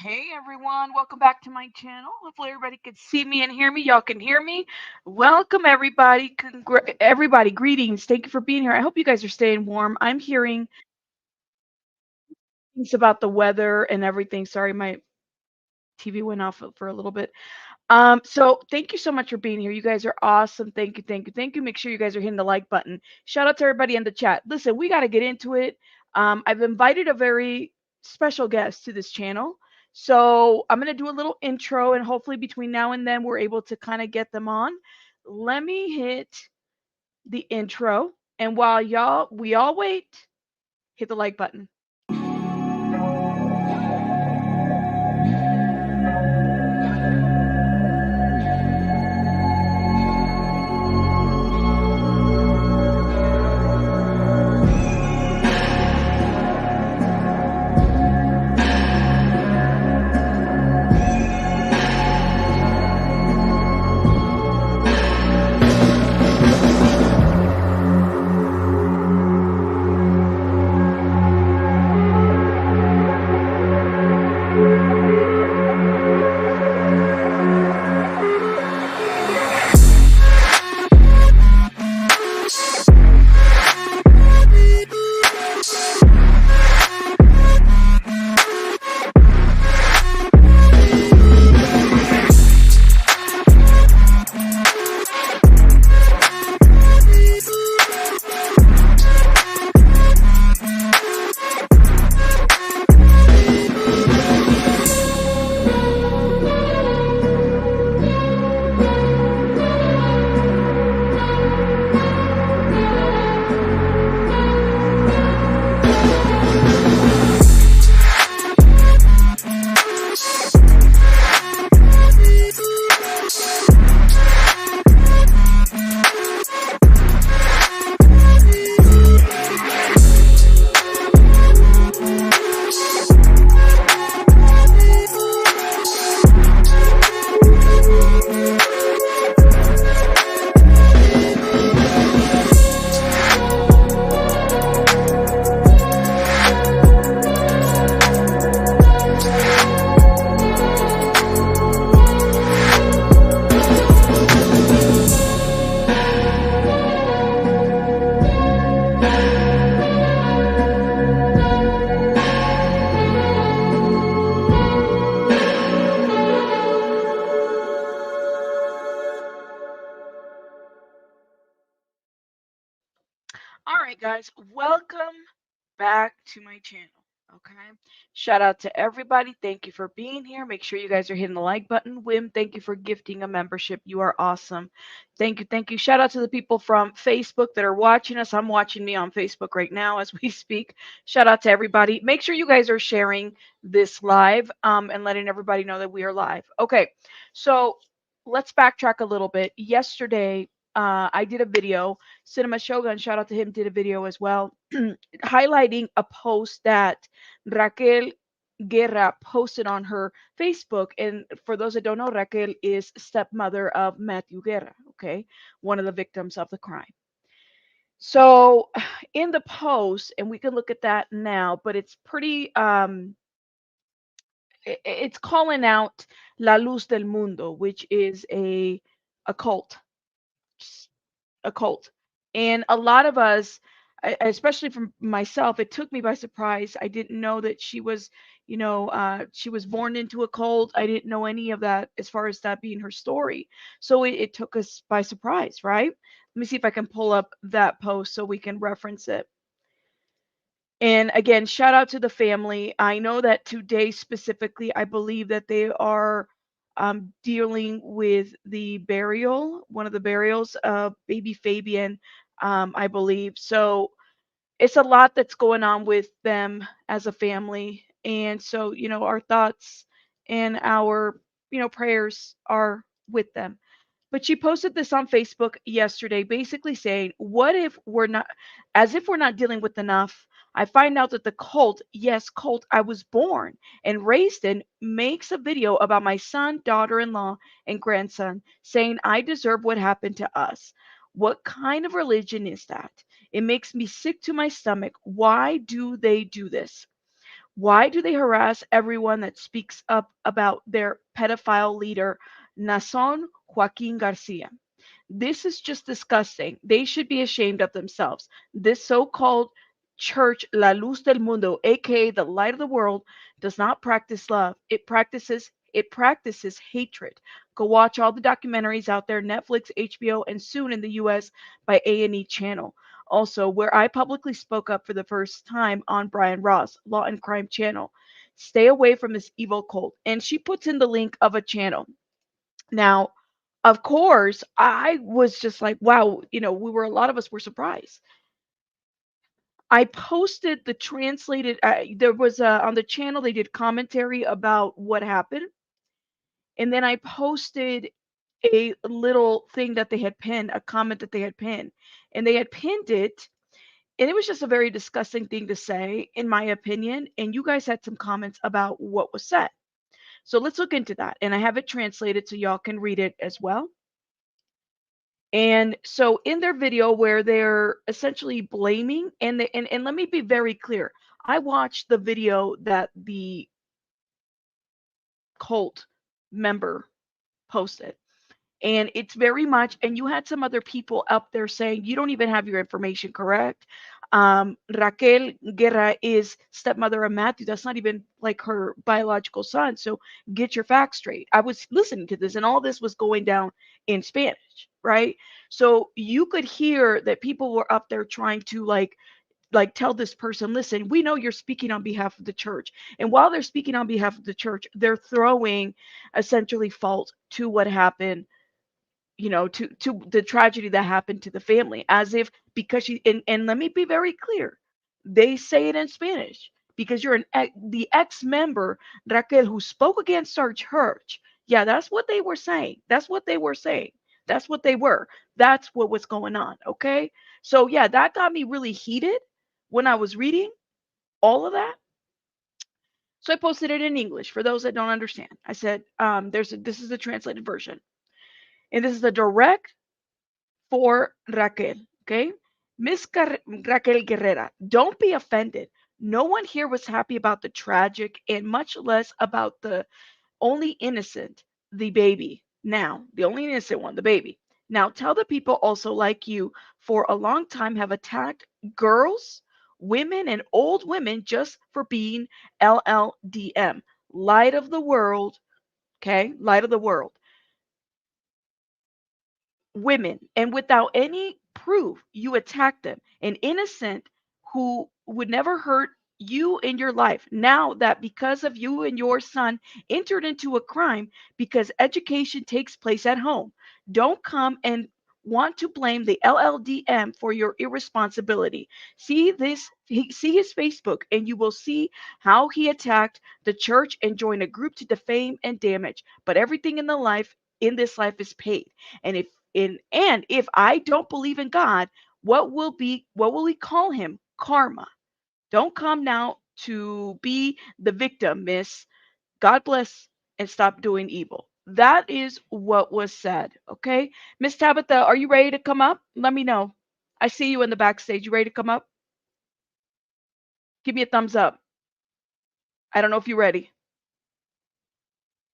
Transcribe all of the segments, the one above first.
Hey everyone, welcome back to my channel. Hopefully everybody can see me and hear me. Y'all can hear me. Welcome everybody. Everybody, greetings. Thank you for being here. I hope you guys are staying warm. I'm hearing things about the weather and everything. Sorry, my TV went off for a little bit. So thank you so much for being here. You guys are awesome. Thank you, thank you, thank you. Make sure you guys are hitting the like button. Shout out to everybody in the chat. Listen, we got to get into it. I've invited a very special guest to this channel. So I'm going to do a little intro, and hopefully between now and then we're able to kind of get them on. Let me hit the intro. And while we all wait, hit the like button. All right, guys, welcome back to my channel. Okay, shout out to everybody. Thank you for being here. Make sure you guys are hitting the like button. Wim, thank you for gifting a membership. You are awesome. Thank you, thank you. Shout out to the people from Facebook that are watching us. I'm watching me on Facebook right now as we speak. Shout out to everybody. Make sure you guys are sharing this live and letting everybody know that we are live. Okay, so let's backtrack a little bit. Yesterday, I did a video. Cinema Shogun, shout out to him, did a video as well, highlighting a post that Raquel Guerra posted on her Facebook. And for those that don't know, Raquel is stepmother of Matthew Guerra, okay, one of the victims of the crime. So in the post, and we can look at that now, but it's pretty it's calling out La Luz del Mundo, which is a cult, a cult. And a lot of us, especially from myself, it took me by surprise. I didn't know that she was, she was born into a cult. I didn't know any of that as far as that being her story. So it took us by surprise, right? Let me see if I can pull up that post so we can reference it. And again, shout out to the family. I know that today specifically, I believe that they are dealing with the burial, one of the burials of baby Fabian, I believe. So it's a lot that's going on with them as a family. And so, our thoughts and our, prayers are with them. But she posted this on Facebook yesterday, basically saying, what if we're not, as if we're not dealing with enough? I find out that the cult, yes, cult I was born and raised in, makes a video about my son, daughter in law, and grandson, saying I deserve what happened to us. What kind of religion is that? It makes me sick to my stomach. Why do they do this? Why do they harass everyone that speaks up about their pedophile leader, Nason Joaquin Garcia? This is just disgusting. They should be ashamed of themselves. This so called church, La Luz del Mundo, aka the light of the world, does not practice love. It practices hatred. Go watch all the documentaries out there, Netflix, HBO, and soon in the US by A&E channel. Also, where I publicly spoke up for the first time on Brian Ross, Law and Crime channel. Stay away from this evil cult. And she puts in the link of a channel. Now, of course, I was just like, wow, we were a lot of us were surprised. I posted the translated there was on the channel they did commentary about what happened, and then I posted a little thing that they had pinned, a comment that they had pinned, and they had pinned it, and it was just a very disgusting thing to say in my opinion, and you guys had some comments about what was said. So let's look into that, and I have it translated so y'all can read it as well. And so in their video where they're essentially blaming and let me be very clear. I watched the video that the cult member posted. And it's very much, and you had some other people up there saying you don't even have your information correct. Raquel Guerra is stepmother of Matthew. That's not even like her biological son. So get your facts straight. I was listening to this, and all this was going down in Spanish, right? So you could hear that people were up there trying to like tell this person, listen, we know you're speaking on behalf of the church. And while they're speaking on behalf of the church, they're throwing essentially fault to what happened, to the tragedy that happened to the family, as if because she and let me be very clear, they say it in Spanish because you're the ex-member Raquel who spoke against our church. Yeah, that's what they were saying. That's what they were saying. That's what they were. That's what was going on. Okay, so yeah, that got me really heated when I was reading all of that. So I posted it in English for those that don't understand. I said, this is the translated version, and this is the direct for Raquel. Okay. Raquel Guerrera, don't be offended. No one here was happy about the tragic and much less about the only innocent, the baby. Now, the only innocent one, the baby. Now, tell the people also like you for a long time have attacked girls, women, and old women just for being LLDM, light of the world. Okay. Light of the world. Women, and without any proof you attack them, an innocent who would never hurt you in your life, now that because of you and your son entered into a crime, because education takes place at home, don't come and want to blame the LLDM for your irresponsibility. See his Facebook and you will see how he attacked the church and joined a group to defame and damage, but everything in this life is paid. And if I don't believe in God, what will he call him? Karma. Don't come now to be the victim, miss. God bless and stop doing evil. That is what was said. Okay. Miss Tabitha, are you ready to come up? Let me know. I see you in the backstage. You ready to come up? Give me a thumbs up. I don't know if you're ready.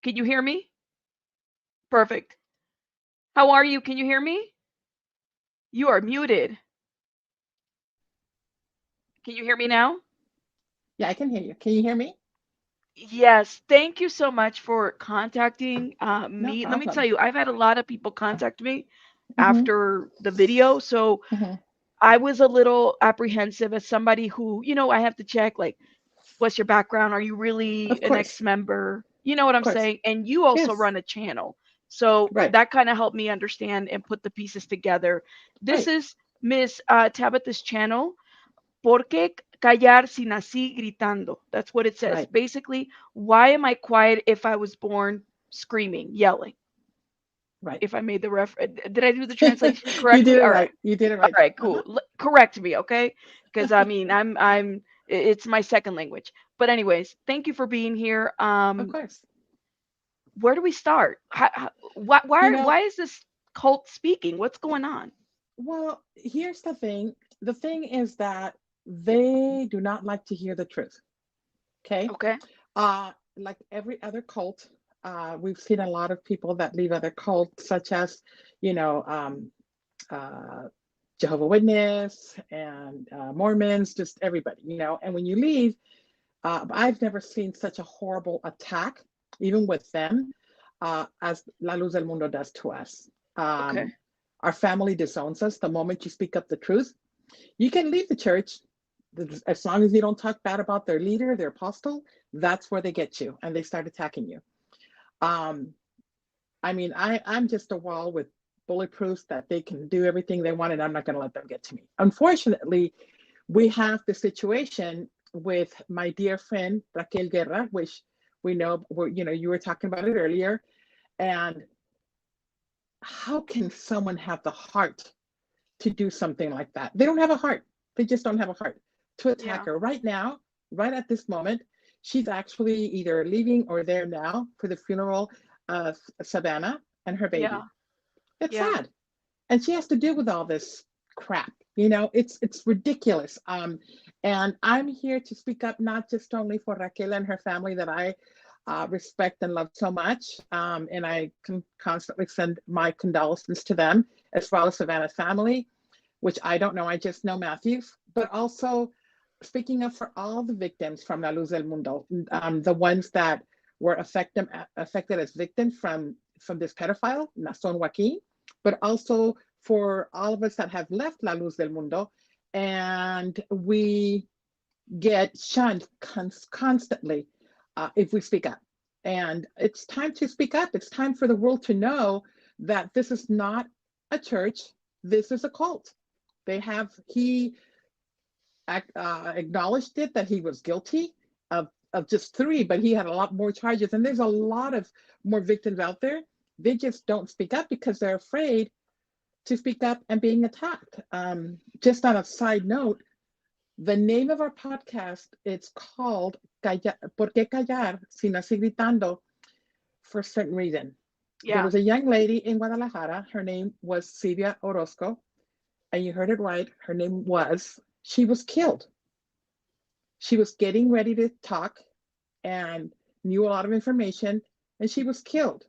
Can you hear me? Perfect. How are you? Can you hear me? You are muted. Can you hear me now? Yeah, I can hear you. Can you hear me? Yes, thank you so much for contacting No me. Let me tell problem. you, I've had a lot of people contact me Mm-hmm. after the video, so Mm-hmm. I was a little apprehensive as somebody who, I have to check like, what's your background? Are you really Of an course. ex-member? You know what Of I'm course. saying? And you also Yes. run a channel, so Right. that kind of helped me understand and put the pieces together. This Right. is Miss Tabitha's channel. ¿Por qué callar si nací gritando? That's what it says. Right. Basically, why am I quiet if I was born screaming, yelling? Right. If I made the did I do the translation You did correctly? it All right, right. You did it all right. right, Uh-huh. cool. Correct me, okay? Because I mean, it's my second language. But anyways, thank you for being here. Of course. Where do we start? You know, Why is this cult speaking? What's going on? well, here's the thing. The thing is that they do not like to hear the truth. Okay. Okay. Like every other cult, we've seen a lot of people that leave other cults, such as, you know, uh, Jehovah Witness and Mormons, just everybody, And when you leave, I've never seen such a horrible attack, even with them, as La Luz del Mundo does to us. Okay. Um, our family disowns us the moment you speak up the truth. You can leave the church as long as you don't talk bad about their leader, their apostle. That's where they get you, and they start attacking you. Um, I mean, I'm just a wall with bulletproofs that they can do everything they want, and I'm not going to let them get to me. Unfortunately, we have the situation with my dear friend Raquel Guerra, which we know, you were talking about it earlier. And how can someone have the heart to do something like that? They don't have a heart. They just don't have a heart to attack Yeah. her right now, right at this moment. She's actually either leaving or there now for the funeral of Savannah and her Yeah. baby. It's Yeah. sad. And she has to deal with all this crap. It's ridiculous. And I'm here to speak up, not just only for Raquel and her family that I respect and love so much. And I can constantly send my condolences to them, as well as Savannah's family, which I don't know. I just know Matthews, but also speaking up for all the victims from La Luz del Mundo, the ones that were affected as victims from this pedophile, Nason Joaquin, but also for all of us that have left La Luz del Mundo, and we get shunned constantly if we speak up. And it's time to speak up. It's time for the world to know that this is not a church. This is a cult. He acknowledged it, that he was guilty of just 3, but he had a lot more charges. And there's a lot of more victims out there. They just don't speak up because they're afraid to speak up and being attacked. Just on a side note, the name of our podcast, it's called ¿Por qué callar sin así gritando? For a certain reason. There Yeah. was a young lady in Guadalajara. Her name was Silvia Orozco. And you heard it right. Her name she was killed. She was getting ready to talk and knew a lot of information, and she was killed.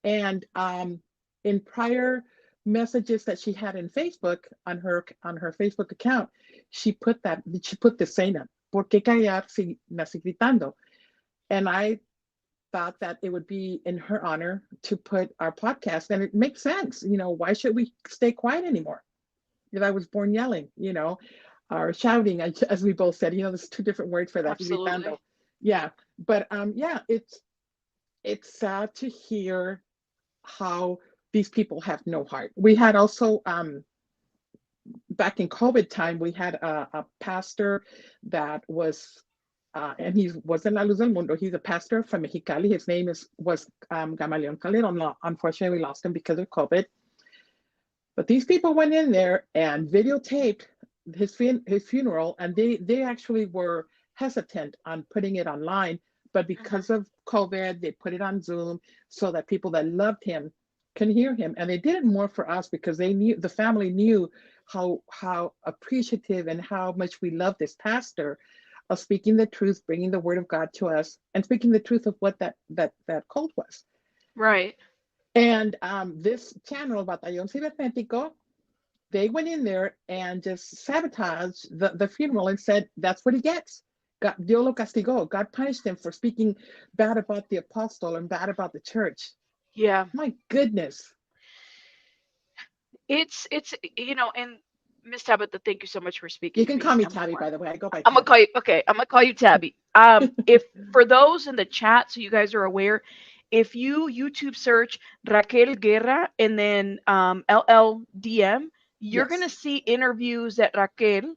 And in prior messages that she had in Facebook on her Facebook account, she put the saying up, ¿Por qué callar si nací gritando? And I thought that it would be in her honor to put our podcast, and it makes sense. Why should we stay quiet anymore? If I was born yelling, or shouting, as we both said, there's 2 different words for that, gritando. Absolutely. Yeah, but yeah, it's sad to hear how these people have no heart. We had also back in COVID time, we had a pastor that was and he was in La Luz del Mundo. He's a pastor from Mexicali. His name was Gamaliel Calderon. Unfortunately, we lost him because of COVID. But these people went in there and videotaped his funeral, and they actually were hesitant on putting it online. But because of COVID, they put it on Zoom so that people that loved him can hear him. And they did it more for us because the family knew how appreciative and how much we love this pastor of speaking the truth, bringing the word of God to us, and speaking the truth of what that cult was. Right. And this channel, Batallón Cibernético, they went in there and just sabotaged the funeral and said, that's what he gets. Dios lo castigó. God punished him for speaking bad about the apostle and bad about the church. Yeah. My goodness. It's and Miss Tabitha, thank you so much for speaking You and can being call me here Tabby, more. by the way. I go by I'm gonna Tabby. call you. Okay, I'm gonna call you Tabby. If for those in the chat, so you guys are aware, if you YouTube search Raquel Guerra and then LLDM, you're Yes. gonna see interviews that Raquel,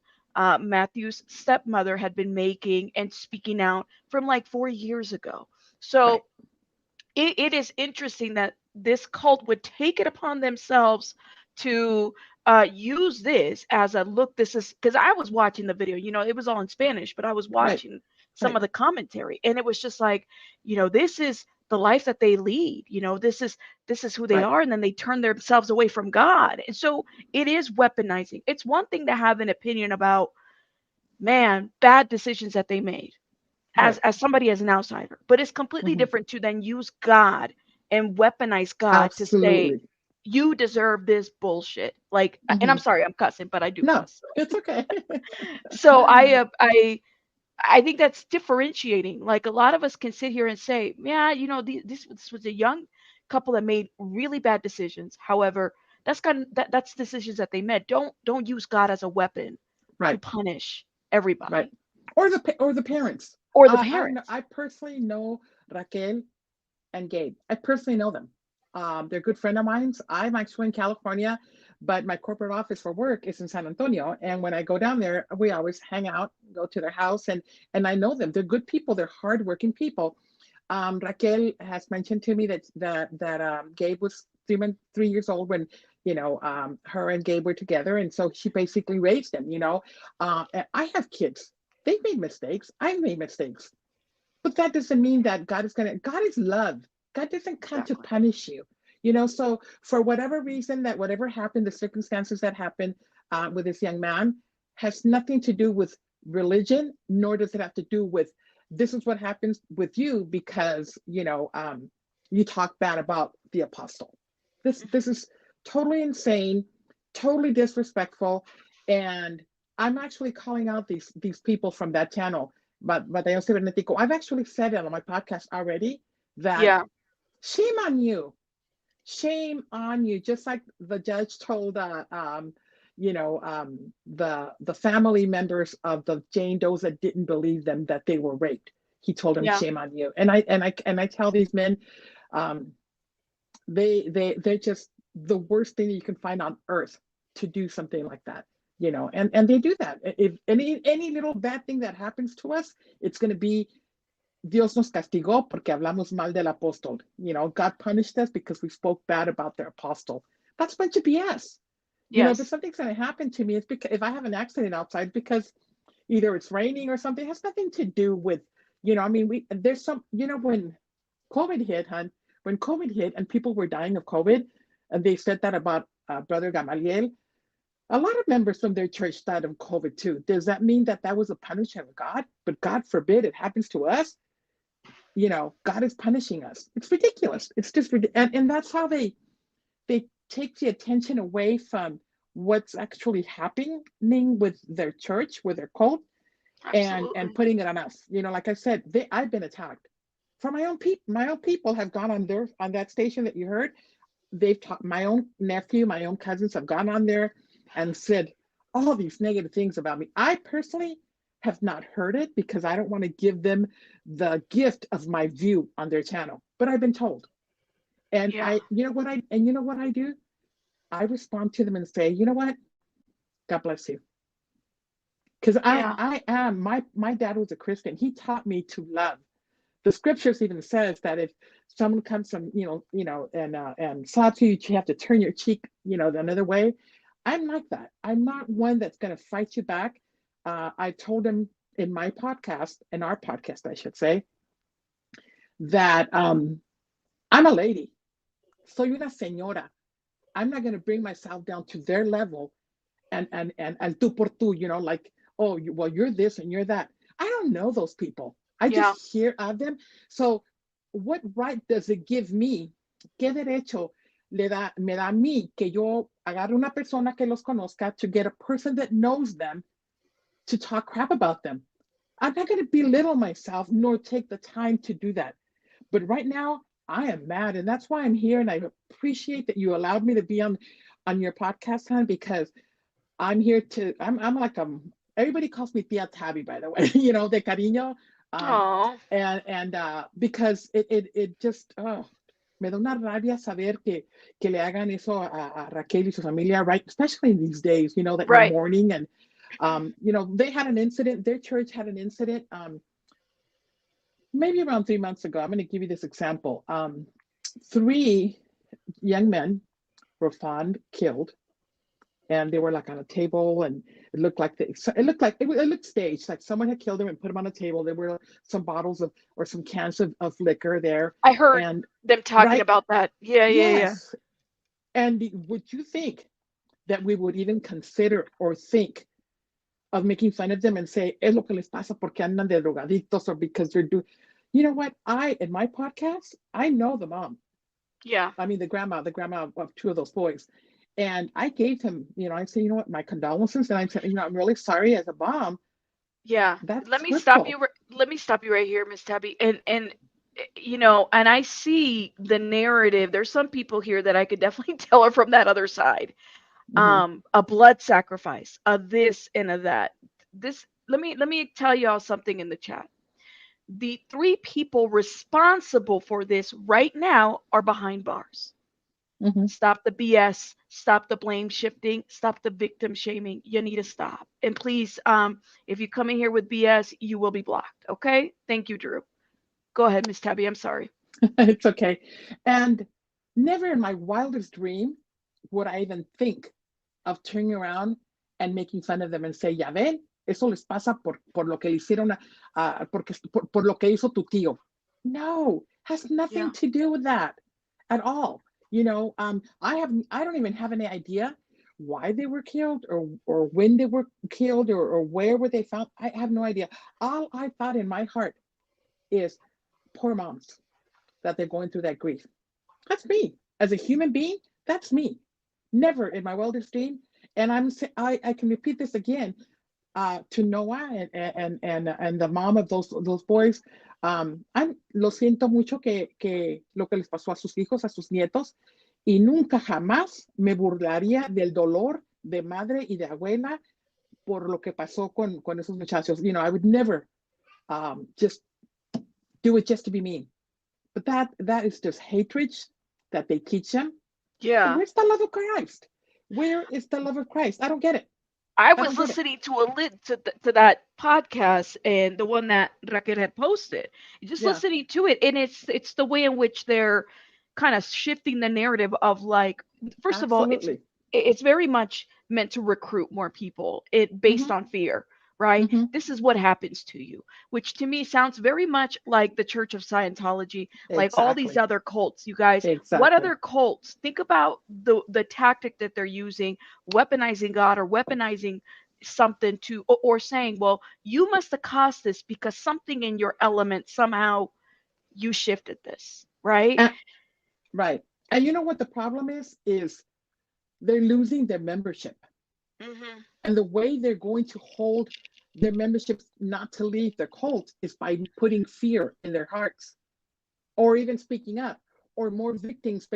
Matthew's stepmother, had been making and speaking out from like 4 years ago. Right. So it is interesting that this cult would take it upon themselves to use this as a look. This is because I was watching the video, it was all in Spanish, but I was Right. watching some Right. of the commentary, and it was just like, this is the life that they lead. This is who they Right. are, and then they turn themselves away from God. And so it is weaponizing. It's one thing to have an opinion about, man, bad decisions that they made. Right. as somebody as an outsider. But it's completely Hmm. different to then use God and weaponize God to say Absolutely. you deserve this bullshit. Like, and I'm Hmm. sorry, I'm cussing, but I do No, cuss. it's okay. So I think that's differentiating. Like a lot of us can sit here and say, yeah, this was a young couple that made really bad decisions. However, that's decisions that they made. Don't use God as a weapon to Right. punish Right. everybody Or the parents. or the I parents. personally know Raquel and Gabe. I personally know them. They're good friend of mine. I'm actually in California, but my corporate office for work is in San Antonio. And when I go down there, we always hang out, go to their house, and I know them. They're good people. They're hardworking people. Raquel has mentioned to me that Gabe was 3 years old when her and Gabe were together, and so she basically raised him. And I have kids. They've made mistakes. I've made mistakes, but that doesn't mean that God is love. God doesn't come to Exactly. punish you. So for whatever reason, that whatever happened, the circumstances that happened with this young man has nothing to do with religion, nor does it have to do with this is what happens with you because you talk bad about the apostle. This is totally insane, totally disrespectful, and I'm actually calling out these people from that channel, but Batallón Cibernético. I've actually said it on my podcast already that Yeah. shame on you, shame on you. Just like the judge told the family members of the Jane Does that didn't believe them that they were raped. He told them Yeah. shame on you. And I tell these men, um, they're just the worst thing you can find on earth to do something like that. And they do that. If any little bad thing that happens to us, it's going to be Dios nos castigó porque hablamos mal del apóstol. God punished us because we spoke bad about their apostle. That's a bunch of BS. If Yes. something's going to happen to me, it's because if I have an accident outside, because either it's raining or something, it has nothing to do with, I mean, there's some, when COVID hit, hun, when COVID hit and people were dying of COVID, and they said that about Brother Gamaliel, a lot of members from their church died of COVID too. Does that mean that that was a punishment of God? But God forbid it happens to us. God is punishing us. It's ridiculous. It's just and that's how they take the attention away from what's actually happening with their church, with their cult, and Absolutely. putting it on us. Like I said, I've been attacked. From my own people. My own people have gone on that station that you heard. They've talked. My own nephew, my own cousins have gone on there and said all these negative things about me. I personally have not heard it because I don't want to give them the gift of my view on their channel. But I've been told. And Yeah. you know what I do? I respond to them and say, you know what? God bless you. Because Yeah. I am my dad was a Christian. He taught me to love. The scriptures even says that if someone comes from and slaps you, you have to turn your cheek the another way. I'm like that. I'm not one that's going to fight you back. I told him in my podcast, in our podcast I should say, that I'm a lady, soy una señora. I'm not going to bring myself down to their level and al tú por tú, like, oh, well, you're this and you're that. I don't know those people. I Yeah. just hear of them. So what right does it give me? ¿Qué derecho me da a mí que yo agarre una persona que los conozca to get a person that knows them to talk crap about them? I'm not going to belittle myself nor take the time to do that. But right now, I am mad, and that's why I'm here. And I appreciate that you allowed me to be on your podcast, hon, because I'm here to. I'm like everybody calls me Tia Tabby, by the way. De cariño, um, Oh. and because it just me da una rabia saber que le hagan eso a Raquel y su familia, right? Especially in these days, that you're Right. mourning and they had an incident. Their church had an incident. Maybe around 3 months ago. I'm going to give you this example. Three young men were found killed, and they were like on a table, and it looked like it looked staged, like someone had killed them and put them on a table. There were some bottles of or some cans of liquor there, I heard and them talking right, about that. Yeah, yeah, yeah. yes. And would you think that we would even consider or think of making fun of them and say, es lo que les pasa porque andan de drogaditos or because they're doing, you know what? In my podcast, I know the mom. Yeah. I mean, the grandma of two of those boys. And I gave him, I said, you know what, my condolences. And I said, I'm really sorry as a mom. Yeah. That's hurtful. Let me stop you right here, Miss Tabby. And and I see the narrative. There's some people here that I could definitely tell are from that other side. Hmm. A blood sacrifice, a this and a that. This let me tell y'all something in the chat. The three people responsible for this right now are behind bars. Hmm. Stop the BS. Stop the blame shifting. Stop the victim shaming. You need to stop. And please, if you come in here with BS, you will be blocked. Okay? Thank you, Drew. Go ahead, Miss Tabby. I'm sorry. It's okay. And never in my wildest dream would I even think of turning around and making fun of them and say, ya ven, eso les pasa por lo que le hicieron, por lo que hizo tu tío. No, has Yeah. nothing to do with that at all. I don't even have any idea why they were killed or when they were killed or where were they found. I have no idea. All I thought in my heart is poor moms that they're going through that grief. That's me as a human being. That's me. Never in my wildest dream. And I can repeat this again to Noah and the mom of those boys. Lo siento mucho que lo que les pasó a sus hijos, a sus nietos, y nunca jamás me burlaría del dolor de madre y de abuela por lo que pasó con esos muchachos. I would never just do it just to be mean. But that is just hatred that they teach them. Yeah. Where's the love of Christ? Where is the love of Christ? I don't get it. I I don't was get it. listening to a lit to that podcast and the one that Raquel had posted. Just Yeah, listening to it, and it's the way in which they're kind of shifting the narrative of like, first of all, absolutely. it's very much meant to recruit more people. It based Hmm. on fear, right? Hmm. This is what happens to you, which to me sounds very much like the Church of Scientology, like all these Exactly. other cults. You guys, what Exactly. other cults? Think about the tactic that they're using, weaponizing God or weaponizing something to, or saying, well, you must have caused this because something in your element somehow you shifted this, right? And, right. And you know what the problem is? Is they're losing their membership. Hmm. And the way they're going to hold their memberships not to leave their cult is by putting fear in their hearts or even speaking up or more victims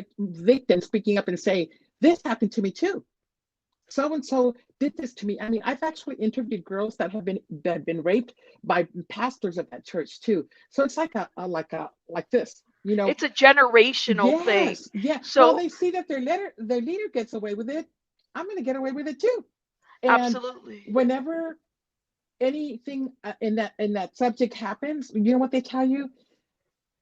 speaking up and saying, this happened to me too. So and so did this to me. I mean, I've actually interviewed girls that have been raped by pastors of that church too. So it's like like this, It's a generational thing. Yes, yeah. Well, So they see that their leader gets away with it. I'm going to get away with it too. And absolutely. whenever anything in that subject happens, you know what they tell you?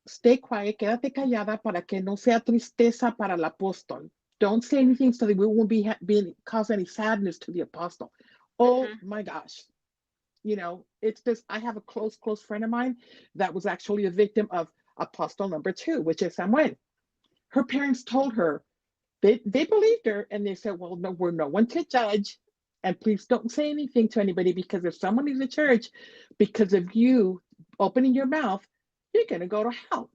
Stay quiet, quédate callada para que no sea tristeza para el apóstol. Don't say anything so that we won't being cause any sadness to the apostle. Oh Hmm. my gosh. It's just I have a close friend of mine that was actually a victim of apostle number two, which is Samuel. Her parents told her they believed her and they said, well, no, we're no one to judge. And please don't say anything to anybody because if someone in the church, because of you opening your mouth, you're going to go to hell.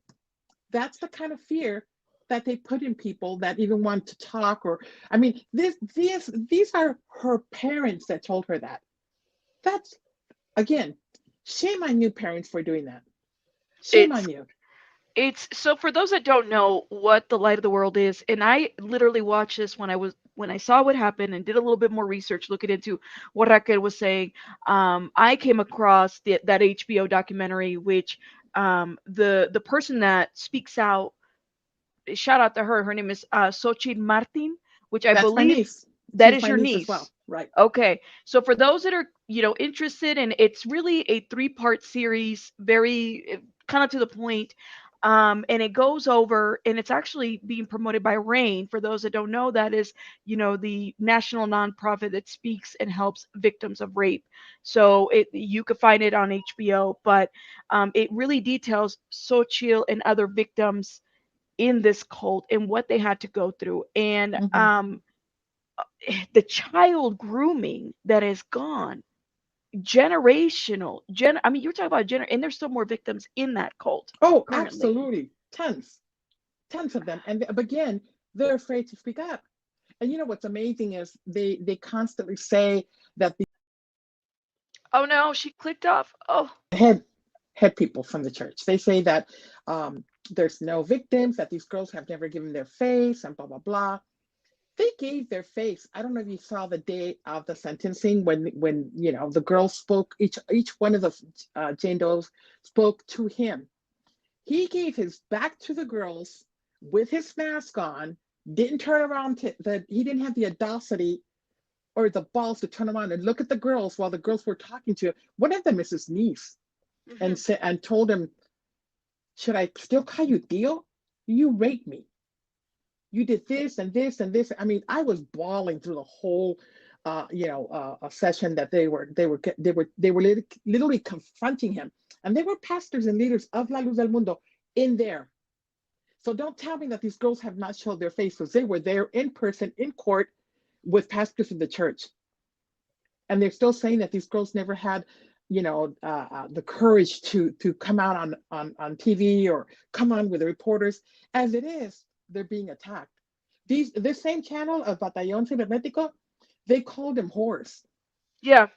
That's the kind of fear that they put in people that even want to talk or I mean these are her parents that told her that. That's again, shame on you parents for doing that. Shame It's on you. it's so for those that don't know what the light of the world is, and I literally watched this when I saw what happened and did a little bit more research looking into what Raquel was saying. I came across that HBO documentary, which the person that speaks out, shout out to her. Her name is Xochitl Martin, which I That's my believe niece. that She's is my your niece as well. niece. Right. Okay. So for those that are, interested, and it's really a three-part series, very kind of to the point. And it goes over, and it's actually being promoted by RAIN. For those that don't know, that is, the national nonprofit that speaks and helps victims of rape. So you could find it on HBO, but it really details Xochitl and other victims in this cult and what they had to go through. And Hmm. the child grooming that is gone. I mean, you're talking about and there's still more victims in that cult Oh, currently. absolutely. Tons of them. And but again, they're afraid to speak up. And you know what's amazing is they constantly say that Oh no, she clicked off. Oh, the head people from the church, they say that there's no victims, that these girls have never given their face, and blah blah blah. They gave their face. I don't know if you saw the day of the sentencing when the girls spoke. Each one of the Jane Does spoke to him. He gave his back to the girls with his mask on. Didn't turn around to that. He didn't have the audacity or the balls to turn around and look at the girls while the girls were talking to him. One of them is his niece, hmm and said and told him, "Should I still call you Theo? You raped me. You did this and this and this." I mean, I was bawling through the whole, a session that they were literally confronting him, and they were pastors and leaders of La Luz del Mundo in there. So don't tell me that these girls have not showed their faces. They were there in person in court with pastors of the church, and they're still saying that these girls never had, the courage to come out on TV or come on with the reporters. As it is, they're being attacked. This same channel of Batallón Cibernético, they called them whores. yeah,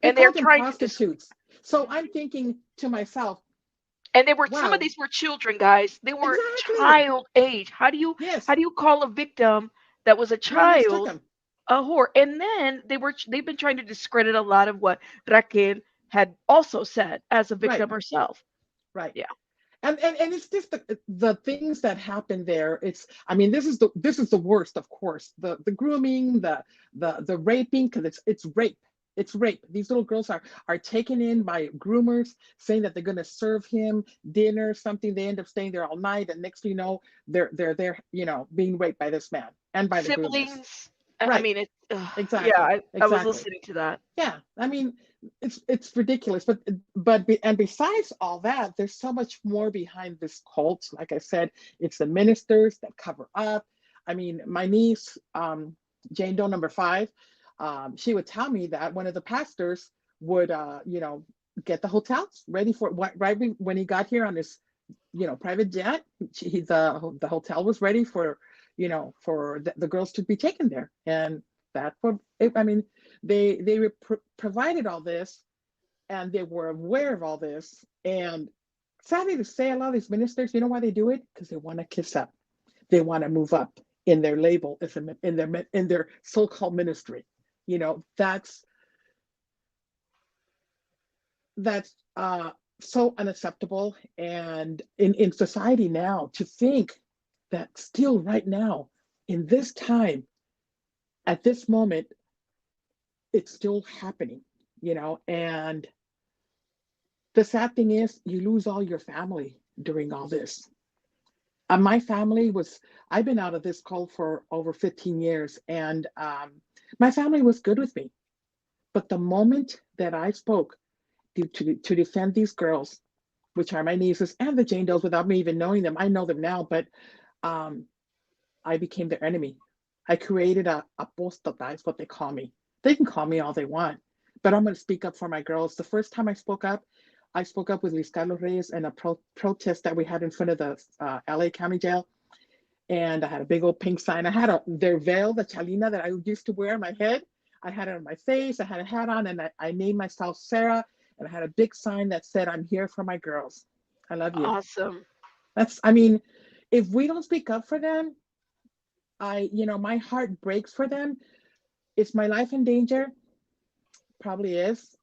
They and they're called them trying to prostitutes. So I'm Mhm. thinking to myself, And they were some of wow, these were children, guys. They were exactly. child age. Yes, how do you call a victim that was a you mistook child them. a whore? And then they've been trying to discredit a lot of what Raquel had also said as a Right, victim herself. right. Yeah. And it's just the things that happen there. It's, I mean, this is the worst, of course. The grooming, the raping, because it's rape. It's rape. These little girls are taken in by groomers saying that they're going to serve him dinner, something. They end up staying there all night, and next thing you know, they're being raped by this man and by the groomers. Siblings. I Right. mean, yeah, Exactly. I was Exactly. listening to that. Yeah, I mean, it's ridiculous, and besides all that, there's so much more behind this cult. Like I said, it's the ministers that cover up. I mean, my niece, Jane Doe number five, she would tell me that one of the pastors would, get the hotels ready for right when he got here on his, private jet. The hotel was ready for, for the girls to be taken there, and that's what I mean. They provided all this, and they were aware of all this. And sadly to say, a lot of these ministers, you know why they do it? Because they want to kiss up. They want to move up in their label, in their so-called ministry. You know, that's so unacceptable. And in society now, to think that still right now, in this time, at this moment, it's still happening. And the sad thing is, you lose all your family during all this. My family was, I've been out of this cult for over 15 years, and my family was good with me. But the moment that I spoke to defend these girls, which are my nieces and the Jane Does, without me even knowing them, I know them now, but um, I became their enemy. I created a apostata, is what they call me. They can call me all they want, but I'm going to speak up for my girls. The first time I spoke up with Luis Carlos Reyes in a protest that we had in front of the LA County Jail. And I had a big old pink sign. I had their veil, the chalina that I used to wear on my head. I had it on my face. I had a hat on, and I named myself Sarah. And I had a big sign that said, "I'm here for my girls. I love you." Awesome. I mean, if we don't speak up for them, my heart breaks for them. Is my life in danger? Probably is.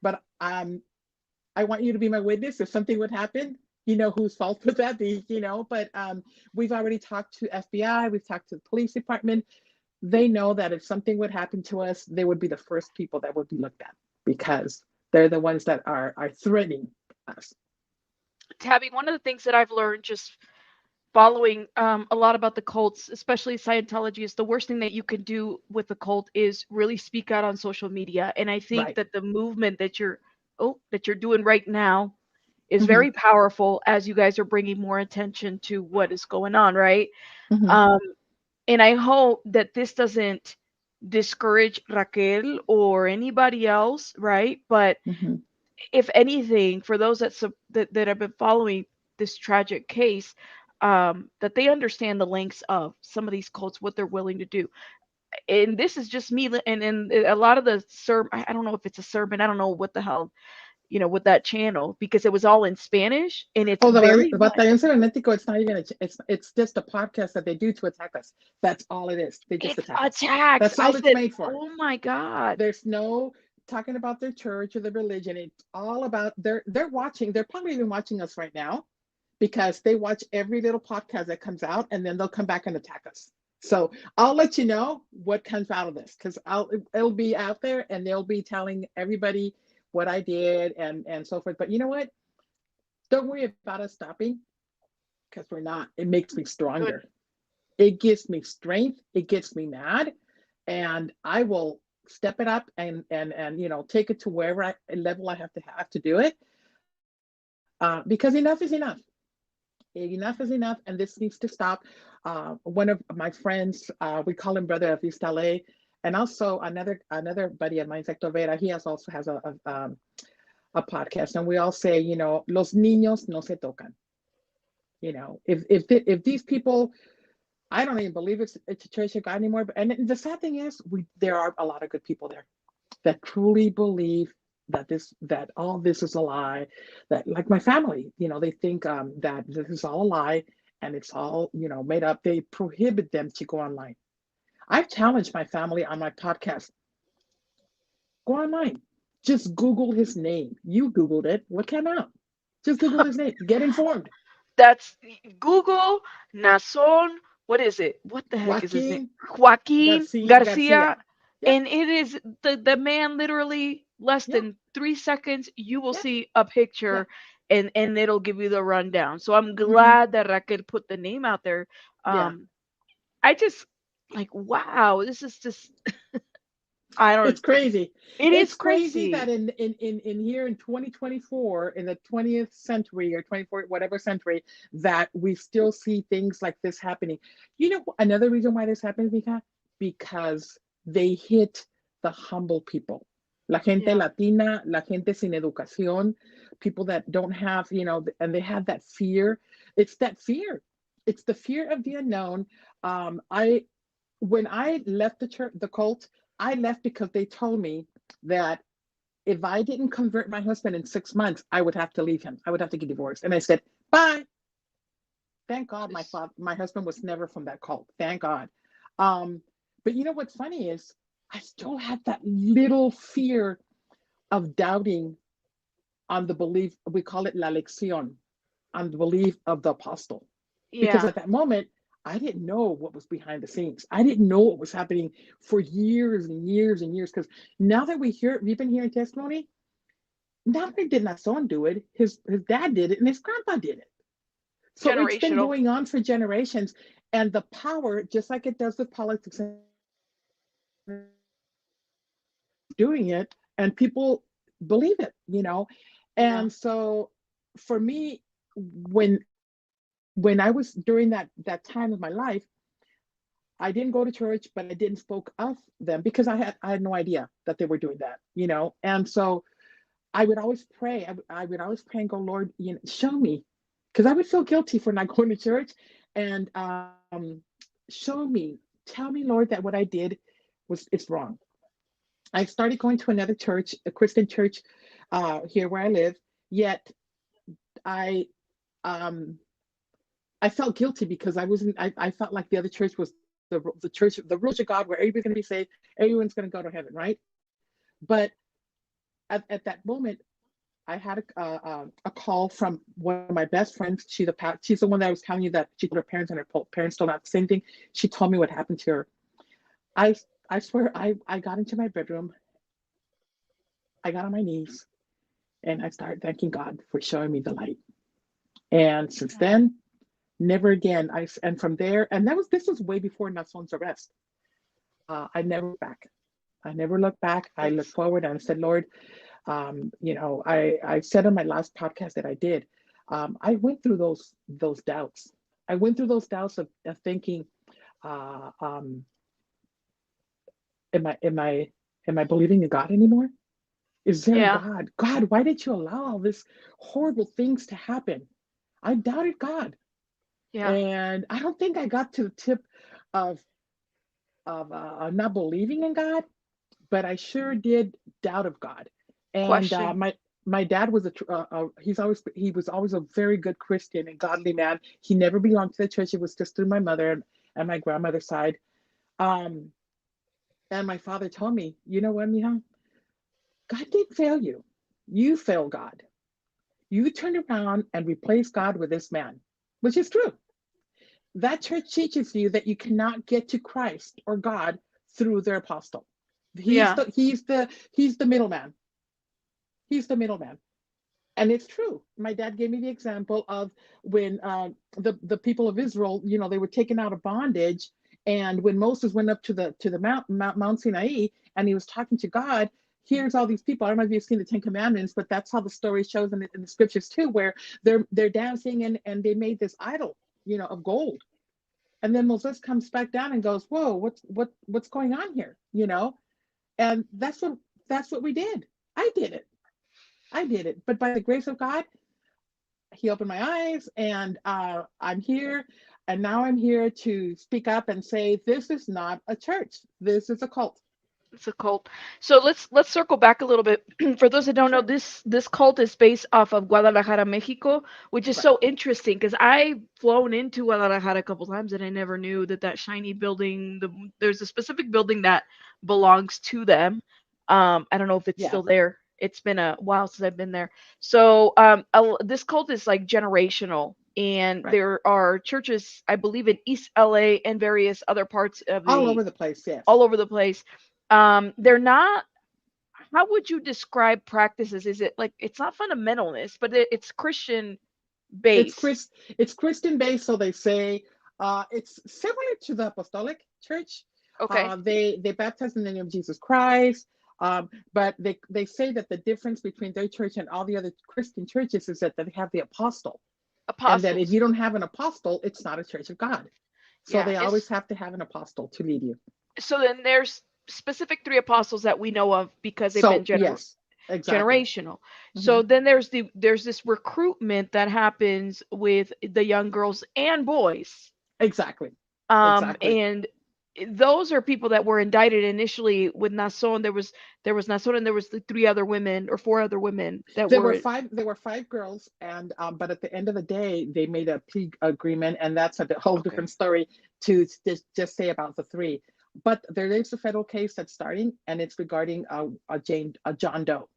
But I want you to be my witness. If something would happen, whose fault would that be? But we've already talked to FBI. We've talked to the police department. They know that if something would happen to us, they would be the first people that would be looked at, because they're the ones that are threatening us. Tabby, one of the things that I've learned just following a lot about the cults, especially Scientology, is the worst thing that you can do with the cult is really speak out on social media. And I think Right. that the movement that you're doing right now is Hmm. very powerful as you guys are bringing more attention to what is going on, right? Hmm. Um, and I hope that this doesn't discourage Raquel or anybody else, right? But Hmm. if anything, for those that have been following this tragic case, that they understand the lengths of some of these cults, what they're willing to do. And this is just me, and a lot of the sermon. I don't know if it's a sermon. I don't know what the hell, with that channel, because it was all in Spanish and it's Oh, very the much. Batallón Cibernético, it's not even, it's just a podcast that they do to attack us. That's all it is. They just It's attack us. attacks. That's I all it's said, made for. oh my God. There's no talking about their church or their religion. It's all about, they're watching, they're probably even watching us right now because they watch every little podcast that comes out and then they'll come back and attack us. So I'll let you know what comes out of this because it'll be out there and they'll be telling everybody what I did and so forth. But you know what? Don't worry about us stopping because we're not. It makes me Good. stronger. It gives me strength. It gets me mad, and I will step it up and take it to wherever level I have to do it. Because enough is enough. Enough is enough, and this needs to stop. One of my friends, we call him Brother of East LA, and also another buddy of mine, Hector Vera. He also has a podcast, and we all say, los niños no se tocan. If these people, I don't even believe it's a church of God anymore. But and the sad thing is, there are a lot of good people there that truly believe that all this is a lie. That like my family, they think that this is all a lie and it's all made up. They prohibit them to go online. I've challenged my family on my podcast. Go online. Just Google his name. You Googled it. What came out? Just Google his name. Get informed. That's Google Nason. What is it? What the heck is his name? Joaquin Joaquin Garcia. Garcia. Yep. And it is the man, literally less Yeah. than 3 seconds, you will Yeah. see a Yeah. picture and it'll give you the rundown. So I'm Hmm. glad that Raquel put the name out there. Yeah. Um, I just like, wow, this is just, I don't, It's crazy. it is It's crazy that crazy. in here in 2024, in the 20th century or 24th, whatever century, that we still see things like this happening. Another reason why this happens, Mika? Because they hit the humble people. La gente Yeah. latina, la gente sin educación, people that don't have, and they have that fear. It's that fear. It's the fear of the unknown. I When I left the church, the cult, I left because they told me that if I didn't convert my husband in 6 months, I would have to leave him. I would have to get divorced. And I said, bye. Thank God This, my husband was never from that cult. Thank God. Um, but what's funny is I still have that little fear of doubting on the belief, we call it la lección, on the belief of the apostle. Because yeah. at that moment, I didn't know what was behind the scenes. I didn't know what was happening for years and years and years. Because now that we've been hearing testimony, not only did my son do it, his dad did it, and his grandpa did it. So it's been Generational. going on for generations. And the power, just like it does with politics, doing it, and people believe it, Yeah. And so for me, when when I was during that time of my life, I didn't go to church, but I didn't spoke of them because I had no idea that they were doing that. And so I would always pray. I would always pray and go, Lord, show me, because I would feel guilty for not going to church, and show me, tell me, Lord, that what I did it's wrong. I started going to another church, a Christian church, here where I live. Yet I um, I felt guilty because I wasn't. I felt like the other church was the church, the rules of God, where everybody's going to be saved, everyone's going to go to heaven, right? But at that moment, I had a call from one of my best friends. She's the one that I was telling you that she told her parents, and her parents told her not the same thing. She told me what happened to her. I I swear I got into my bedroom, I got on my knees, and I started thanking God for showing me the light. And since Yeah. then, never again. And from there, and this was way before Nason's arrest. I never looked back. I never looked back. I looked That's forward and I said, Lord, I said on my last podcast that I did, I went through those doubts. I went through those doubts of thinking, uh, um, am I believing in God anymore? Is there a Yeah. God? God, why did you allow all this horrible things to happen? I doubted God. Yeah. And I don't think I got to the tip of not believing in God, but I sure did doubt of God. And Question. my dad was he was always a very good Christian and godly man. He never belonged to the church. It was just through my mother and my grandmother's side. Um, and my father told me, you know what, Mija? God didn't fail you. You failed God. You turned around and replaced God with this man, which is true. That church teaches you that you cannot get to Christ or God through their apostle. He's Yeah. the he's the he's the middleman. He's the middleman. And it's true. My dad gave me the example of when the people of Israel, they were taken out of bondage, and when Moses went up to the Mount Sinai, and he was talking to God. Here's all these people. I don't know if you've seen the Ten Commandments, but that's how the story shows in the scriptures too, where they're dancing and they made this idol, of gold. And then Moses comes back down and goes, "Whoa, what's going on here?" And that's what we did. I did it. I did it. But by the grace of God, he opened my eyes, and I'm here. And now I'm here to speak up and say, this is not a church. This is a cult. It's a cult. So let's circle back a little bit. For those that don't know, Sure. this cult is based off of Guadalajara, Mexico, which is Right. so interesting because I've flown into Guadalajara a couple times and I never knew that shiny building. There's a specific building that belongs to them. I don't know if it's Yeah. still there. It's been a while since I've been there. So this cult is like generational, and Right. there are churches, I believe, in East LA and various other parts of All the over the place. Yes. all over the place. They're not. How would you describe practices? Is it like it's not fundamentalist, but it's Christian It's based? Chris. It's Christian based, so they say. It's similar to the Apostolic Church. Okay, They baptize in the name of Jesus Christ. But they say that the difference between their church and all the other Christian churches is that they have the apostle, and that if apostles. you don't have an apostle, it's not a church of God. So Yeah, they always it's have to have an apostle to lead you. so then there's specific three apostles that we know of because they've been So yes, exactly. generational. Hmm. So then there's this recruitment that happens with the young girls and boys. Exactly. Exactly. And those are people that were indicted initially with Nason. There was Nason, and there was the three other women or four other women that There were were five. There were five girls, and but at the end of the day, they made a plea agreement, and that's a whole okay. different story to just say about the three. But there is a federal case that's starting, and it's regarding a John Doe.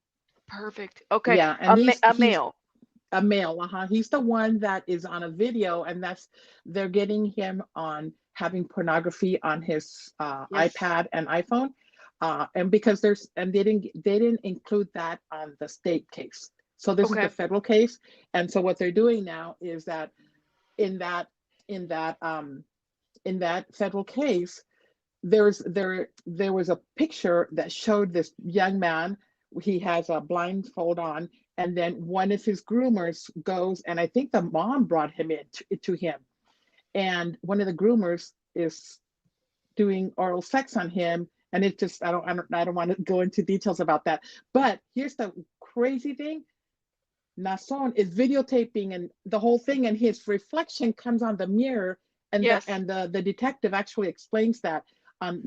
Perfect. Okay. Yeah, and A he's male. a male. He's the one that is on a video, and they're getting him on having pornography on his Yes. iPad and iPhone, and because they didn't include that on the state case. So this is the Okay. federal case, and so what they're doing now is that in that in that in that federal case, there was a picture that showed this young man. He has a blindfold on, and then one of his groomers goes, and I think the mom brought him to him, and one of the groomers is doing oral sex on him, and it just I don't want to go into details about that. But here's the crazy thing: Nason is videotaping and the whole thing, and his reflection comes on the mirror, and the Yes. and the detective actually explains that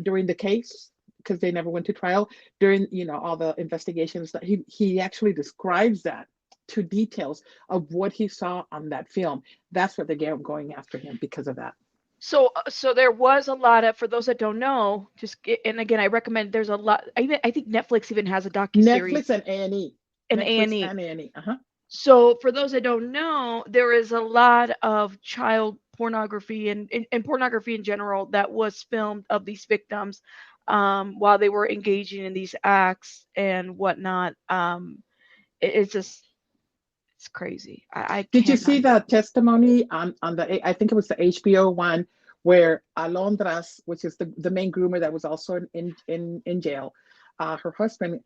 during the case, because they never went to trial, during all the investigations, that he actually describes that to details of what he saw on that film. That's what they're going after him because of that. So there was a lot of, for those that don't know, and again, I recommend, there's a lot. I think Netflix even has a docu Netflix series and A&E. and Netflix A&E. and A&E. Uh-huh. So for those that don't know, there is a lot of child pornography and pornography in general that was filmed of these victims while they were engaging in these acts and whatnot. It's just, it's crazy. I Did you cannot. see the testimony on the, I think it was the HBO one, where Alondras, which is the main groomer that was also in jail, her husband,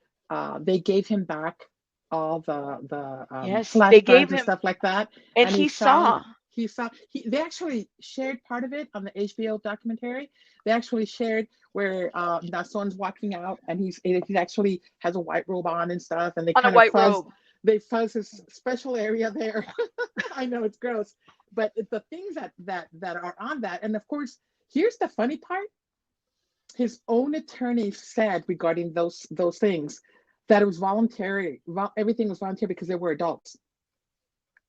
they gave him back all the Yes, they gave flashcards and him, stuff like that, and and he he found saw. They actually shared part of it on the HBO documentary. They actually shared where Nason's walking out, and he actually has a white robe on and stuff, and they On a kind of white robe. fuzz his special area there. I know it's gross, but the things that are on that, and of course, here's the funny part: his own attorney said regarding those things that it was voluntary. Everything was voluntary because they were adults,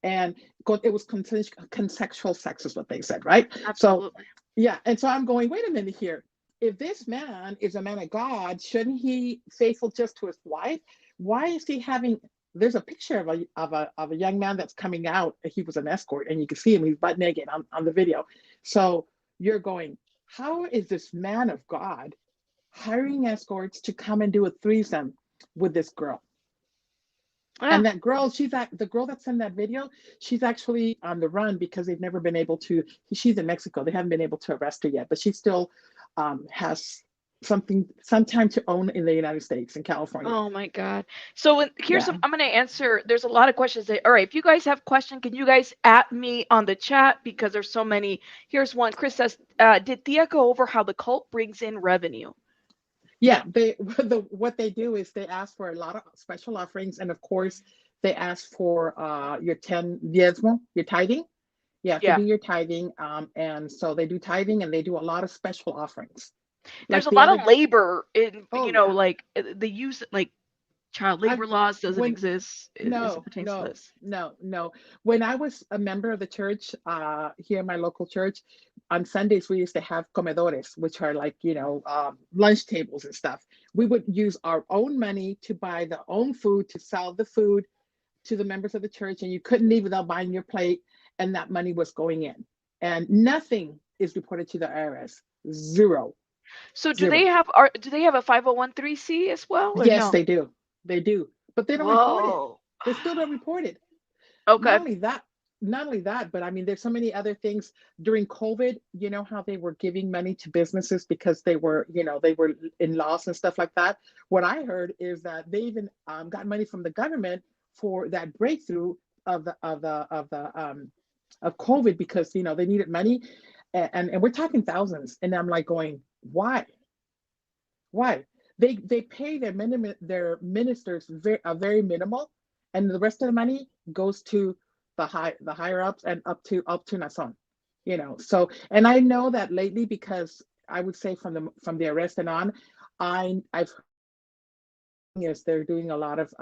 and it was consensual sex is what they said, right? So Absolutely. yeah, and so I'm going, wait a minute here. If this man is a man of God, shouldn't he faithful just to his wife? Why is he having? There's a picture of a young man that's coming out. He was an escort, and you can see him. He's butt naked on the video. So you're going, how is this man of God hiring escorts to come and do a threesome with this girl? Yeah. And that girl, the girl that's in that video, she's actually on the run because they've never been able to. She's in Mexico. They haven't been able to arrest her yet, but she still has some time to own in the United States, in California. Oh my God. So here's Yeah. some, I'm going to answer. There's a lot of questions. All right. If you guys have questions, can you guys at me on the chat because there's so many. Here's one. Chris says, did Thea go over how the cult brings in revenue? Yeah, what they do is they ask for a lot of special offerings, and of course, they ask for your 10 diezmo, your tithing. You have to Yeah. do your tithing, and so they do tithing, and they do a lot of special offerings. There's Like a the lot other, of labor in, oh yeah, like they use like child I labor laws doesn't when exist as it no, pertains to no, this. no, no. When I was a member of the church, here in my local church, on Sundays we used to have comedores, which are like, lunch tables and stuff. We would use our own money to buy the own food, to sell the food to the members of the church, and you couldn't leave without buying your plate, and that money was going in. And nothing is reported to the IRS. Zero, So zero. do they have a 501c as well or Yes, no? they do. They do. But they don't report it. Whoa. They still don't report it. Not Okay. only that, not only that, but I mean, there's so many other things during COVID. You know how they were giving money to businesses because they were in loss and stuff like that. What I heard is that they even got money from the government for that breakthrough of COVID because they needed money, and we're talking thousands. And I'm like going, why? Why? They pay their ministers very minimal, and the rest of the money goes to the higher ups and up to Nason. So, and I know that lately because I would say from the arrest and on, I've is they're doing a lot of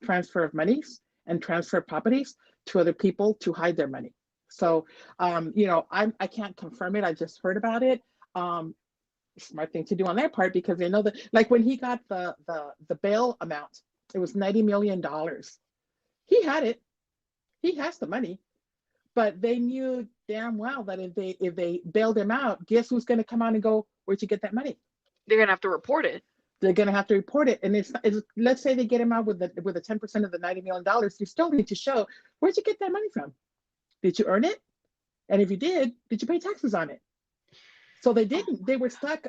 transfer of monies and transfer of properties to other people to hide their money. So, I can't confirm it. I just heard about it. Um, Smart thing to do on their part because they know that, like when he got the bail amount, it was $90 million. He had it. He has the money, but they knew damn well that if they bailed him out, guess who's going to come out and go, where'd you get that money? They're gonna have to report it. They're going to have to report it. And it's let's say they get him out with a 10% of the $90 million. You still need to show, where'd you get that money from? Did you earn it? And if you did you pay taxes on it? So they didn't. They were stuck,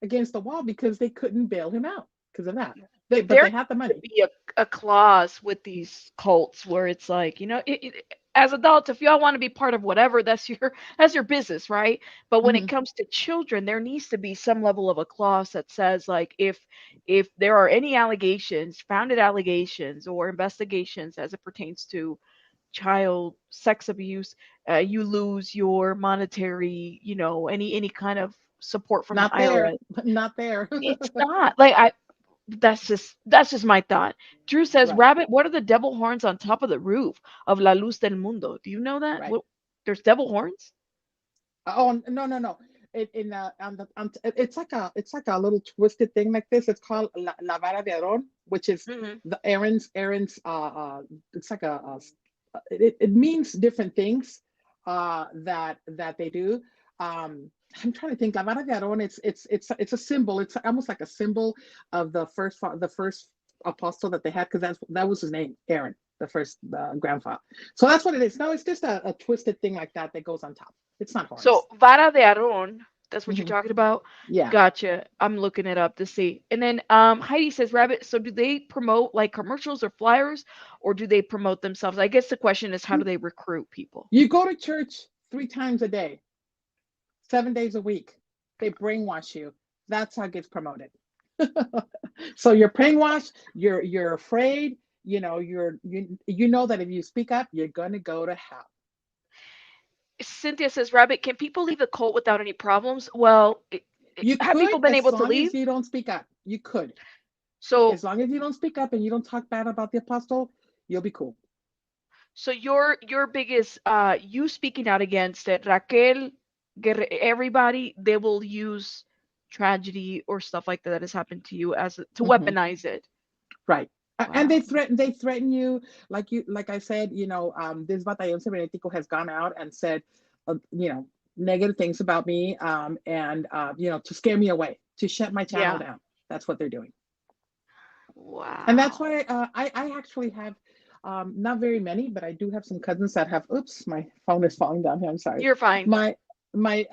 against the wall because they couldn't bail him out because of that. But There they had the needs to money. be a clause with these cults where it's like, as adults, if y'all want to be part of whatever, that's your business, right? But when it Hmm. comes to children, there needs to be some level of a clause that says like if there are any founded allegations or investigations as it pertains to child sex abuse, you lose your monetary, any kind of support from the Not there. IRS. Not there. It's not like that's just my thought. Drew says, Right. "Rabbit, what are the devil horns on top of the roof of La Luz del Mundo? Do you know that? Right. There's devil horns? Oh no, no, no. It's like a little twisted thing like this. It's called la vara de Aaron, which is Hmm. the Aaron's. It's like it means different things that they do. I'm trying to think. La vara de Aaron. It's a symbol. It's almost like a symbol of the first apostle that they had because that was his name, Aaron, the first grandfather. So that's what it is. No, it's just a twisted thing like that goes on top. It's not horns. So, vara de Aaron That's what you're Hmm. talking about? Yeah. Gotcha. I'm looking it up to see. And then Heidi says, Rabbit, so do they promote like commercials or flyers, or do they promote themselves? I guess the question is, how do they recruit people? You go to church 3 times a day, 7 days a week. They brainwash you. That's how it gets promoted. So you're brainwashed. You're afraid. You know that if you speak up, you're gonna go to hell. Cynthia says, Rabbit, can people leave a cult without any problems? Well, You have could, people been as able to long leave? as you don't speak up. You could, So as long as you don't speak up and you don't talk bad about the apostle, you'll be cool. So your biggest you speaking out against it, Raquel, Guerra, everybody, they will use tragedy or stuff like that has happened to you to Hmm. weaponize it. Right. And Wow. they threaten you, like I said, this Batallón Cibernetico has gone out and said, negative things about me, and to scare me away, to shut my channel Yeah. down. That's what they're doing. And that's Wow. why I actually have, not very many, but I do have some cousins that have, oops, my phone is falling down here. I'm sorry. You're fine. My,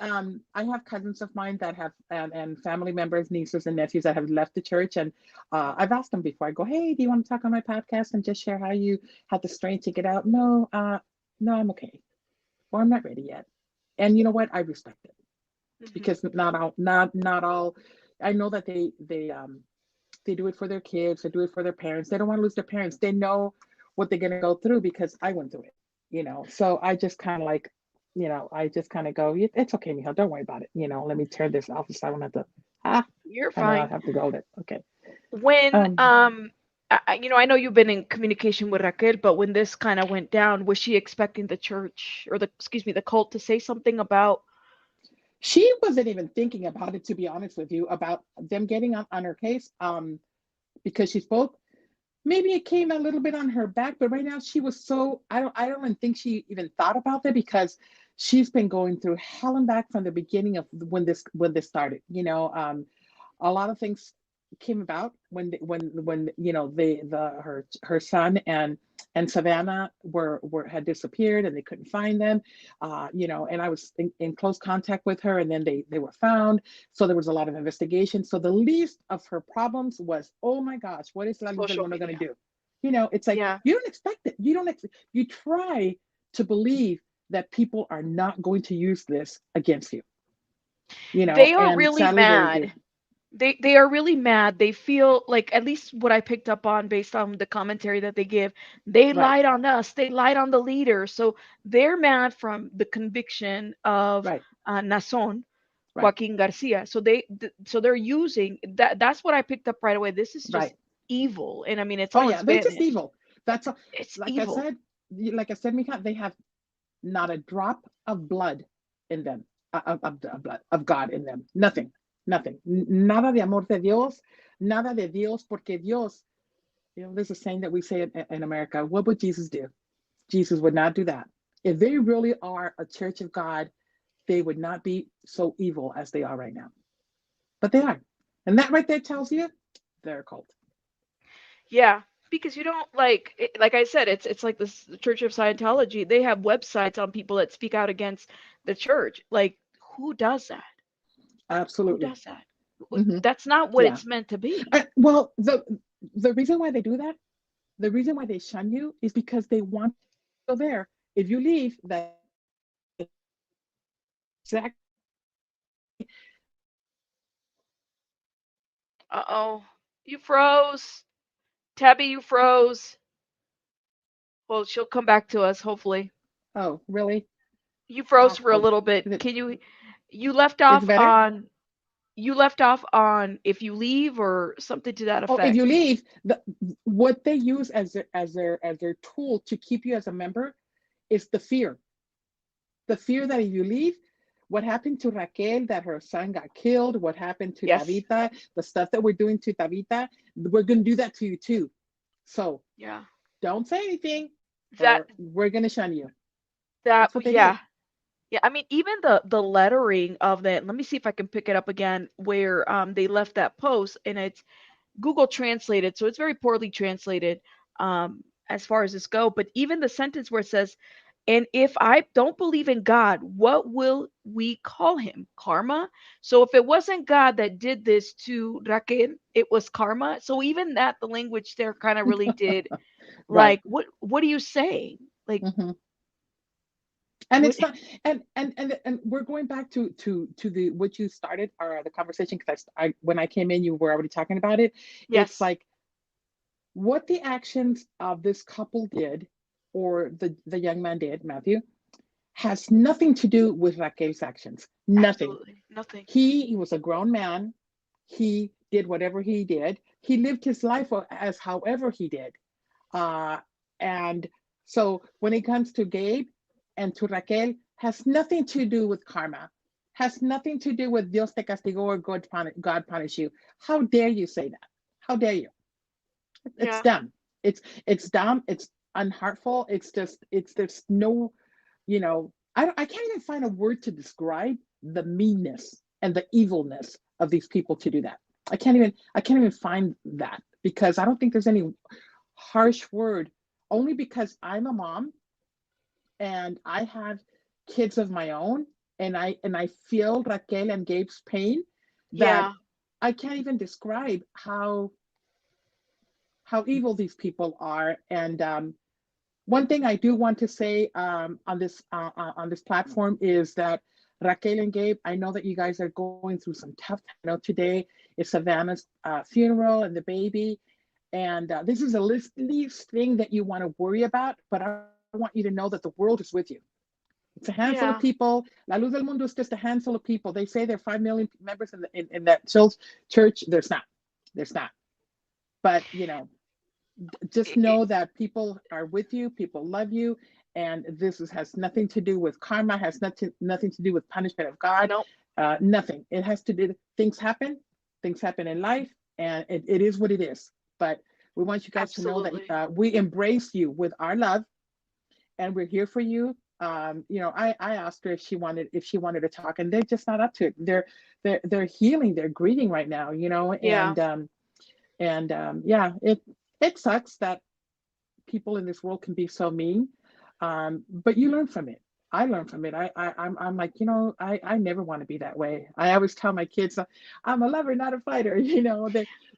I have cousins of mine that have, and family members, nieces and nephews that have left the church. And I've asked them before, I go, hey, do you want to talk on my podcast and just share how you had the strength to get out? No, no, I'm okay. Or I'm not ready yet. And you know what? I respect it, Hmm. because not all, I know that they do it for their kids, they do it for their parents. They don't want to lose their parents. They know what they're going to go through because I went through it. So I just kind of like, I just kind of go, it's okay, Mijo, don't worry about it. Let me turn this off so I don't have to, ah, You're I know I fine. have to go there. Okay. When Um, I know you've been in communication with Raquel, but when this kind of went down, was she expecting the church or the excuse me, the cult to say something about she wasn't even thinking about it, to be honest with you, about them getting on her case, because she spoke. Maybe it came a little bit on her back, but right now she was so, I don't even think she even thought about that, because she's been going through hell and back from the beginning of when this started. A lot of things came about when her son and Savannah were had disappeared, and they couldn't find them. And I was in close contact with her, and then they were found. So there was a lot of investigation. So the least of her problems was, oh my gosh, what is La Luz del social Mundo going media? to do? It's like Yeah. you don't expect it. You try to believe that people are not going to use this against you. They are And really sadly they do. mad. They are really mad. They feel like, at least what I picked up on based on the commentary that they give, they Right, lied on us. They lied on the leader. So they're mad from the conviction of right, Nason, right, Joaquin Garcia. So they're using that. That's what I picked up right away. This is just right. evil, and I mean it's Oh all in yeah, they're just Spanish. evil. That's all. It's Like I evil. said, Mika, they have not a drop of blood in them, of blood of God in them. Nothing, nothing. Nada de amor de Dios, nada de Dios, porque Dios. There's a saying that we say in America. What would Jesus do? Jesus would not do that. If they really are a church of God, they would not be so evil as they are right now. But they are, and that right there tells you they're a cult. Yeah, because you don't like I said, it's like this the Church of Scientology. They have websites on people that speak out against the church. Like, who does that? Who Absolutely. does that? Hmm. That's not what Yeah. it's meant to be. Well, the reason why they do that, the reason why they shun you, is because they want you still there. If you leave, that exact. Uh-oh. You froze. Tabby, you froze. Well, she'll come back to us, hopefully. Oh, really? You froze for a Awful. little bit. Is it? You left It's off better. on if you leave or something to that Oh, if you effect. leave, what they use as their tool to keep you as a member is the fear. The fear that if you leave, what happened to Raquel, that her son got killed, what happened to Yes. Tabitha, the stuff that we're doing to Tabitha, we're going to do that to you too. So Yeah. don't say anything, That or we're going to shun you. that That's what they do. yeah. Yeah, I mean, even the lettering of that. Let me see if I can pick it up again. Where they left that post, and it's Google translated, so it's very poorly translated as far as this go. But even the sentence where it says, And if I don't believe in God, what will we call him? Karma? So if it wasn't God that did this to Raquel, it was karma. So even that, the language there kind of really did, Right. like, what are you saying? Like, Hmm. And what? it's not, and we're going back to the what you started or the conversation, because I when I came in, you were already talking about it. It's Yes. like what the actions of this couple did, or the young man did, Matthew, has nothing to do with Raquel's actions. Nothing. Absolutely nothing. He was a grown man. He did whatever he did. He lived his life as however he did. Uh, and so when it comes to Gabe and to Raquel, has nothing to do with karma, has nothing to do with Dios te castigó or God punish you. How dare you say that? How dare you? It's Yeah. dumb. It's dumb. It's unheartful. It's there's no, I can't even find a word to describe the meanness and the evilness of these people to do that. I can't even find that, because I don't think there's any harsh word, only because I'm a mom and I have kids of my own, and I feel Raquel and Gabe's pain, that Yeah. I can't even describe how evil these people are. And one thing I do want to say on this platform is that Raquel and Gabe, I know that you guys are going through some tough time. I know today is Savannah's funeral and the baby, and this is a least thing that you want to worry about. But I want you to know that the world is with you. It's a handful of Yeah. people. La Luz del Mundo is just a handful of people. They say there are 5 million members in that church. There's not. But just It, it, know that people are with you, people love you, and has nothing to do with karma, has nothing to do with punishment of God. nope. Nothing. It has to do, things happen in life, and it is what it is. But we want you guys to know that Absolutely. we embrace you with our love, and we're here for you. I asked her if she wanted to talk, and they're just not up to it. They're healing, they're grieving right now, Yeah. and yeah, it sucks that people in this world can be so mean. But you learn from it. I learn from it. I'm like, I never want to be that way. I always tell my kids, I'm a lover, not a fighter.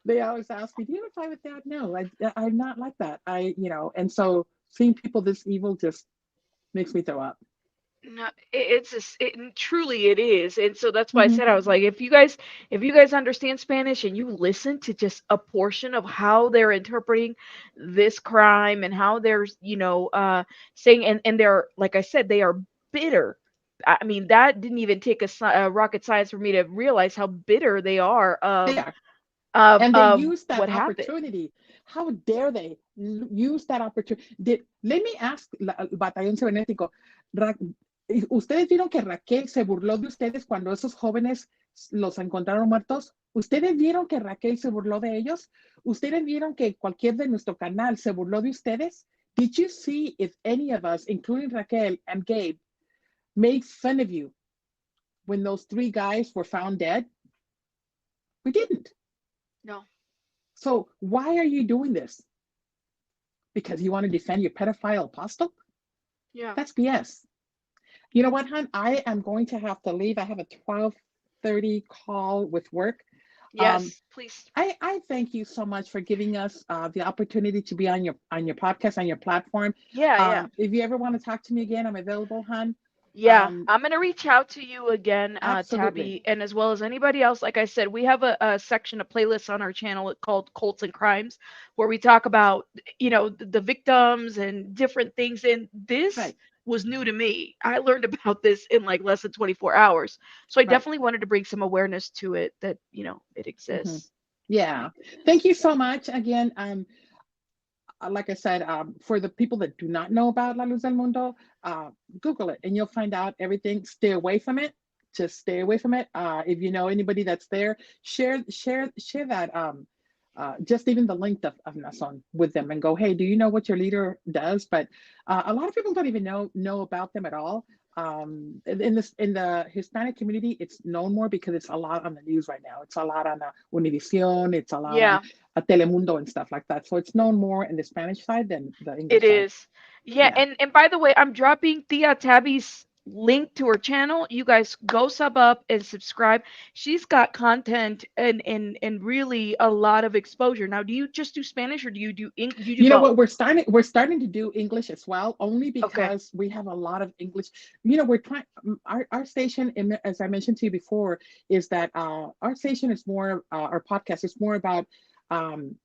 They always ask me, do you ever fight with dad? No, I'm not like that. And so seeing people this evil just makes me throw up. No, it's just truly it is, and so that's why I Hmm. said, I was like, if you guys understand Spanish and you listen to just a portion of how they're interpreting this crime and how they're saying, and they're, like I said, they are bitter. I mean, that didn't even take a rocket science for me to realize how bitter they are They of are. of And they of use that what happened. opportunity. How dare they use that opportunity? Let me ask, el batallón cibernético. ¿Ustedes vieron que Raquel se burló de ustedes cuando esos jóvenes los encontraron muertos? ¿Ustedes vieron que Raquel se burló de ellos? ¿Ustedes vieron que cualquier de nuestro canal se burló de ustedes? Did you see if any of us, including Raquel and Gabe, made fun of you when those three guys were found dead? We didn't. No. So why are you doing this? Because you want to defend your pedophile apostle? Yeah. That's BS. You know what, hon? I am going to have to leave. I have a 12:30 call with work. Um, Yes. Please. I thank you so much for giving us the opportunity to be on your podcast, on your platform. Yeah. Yeah. If you ever want to talk to me again, I'm available, hon. Yeah, Um, I'm gonna reach out to you again, Absolutely. Tabby, and as well as anybody else. Like I said, we have a section, a playlist on our channel called Cults and Crimes, where we talk about, the victims and different things. And this Right, was new to me. I learned about this in like less than 24 hours. So I right. definitely wanted to bring some awareness to it, that, it Hmm. exists. Yeah. Thank you so much again. Like I said, for the people that do not know about La Luz del Mundo, Google it and you'll find out everything. Stay away from it. Just stay away from it. If you know anybody that's there, share that. Just even the link of Nason with them and go, hey, do you know what your leader does? But a lot of people don't even know about them at all. in the Hispanic community, it's known more because it's a lot on the news right now. It's a lot on Univision, it's a lot on Yeah, Telemundo and stuff like that. So it's known more in the Spanish side than the it English side. is. Yeah, Yeah. and by the way, I'm dropping Tia Tabby's link to her channel. You guys go sub up and subscribe. She's got content and really a lot of exposure. Now, do you just do Spanish or do you do You know both? what? We're starting to do English as well, only Okay. because we have a lot of English. We're trying our station, as I mentioned to you before, is that our station is more our podcast is more about um,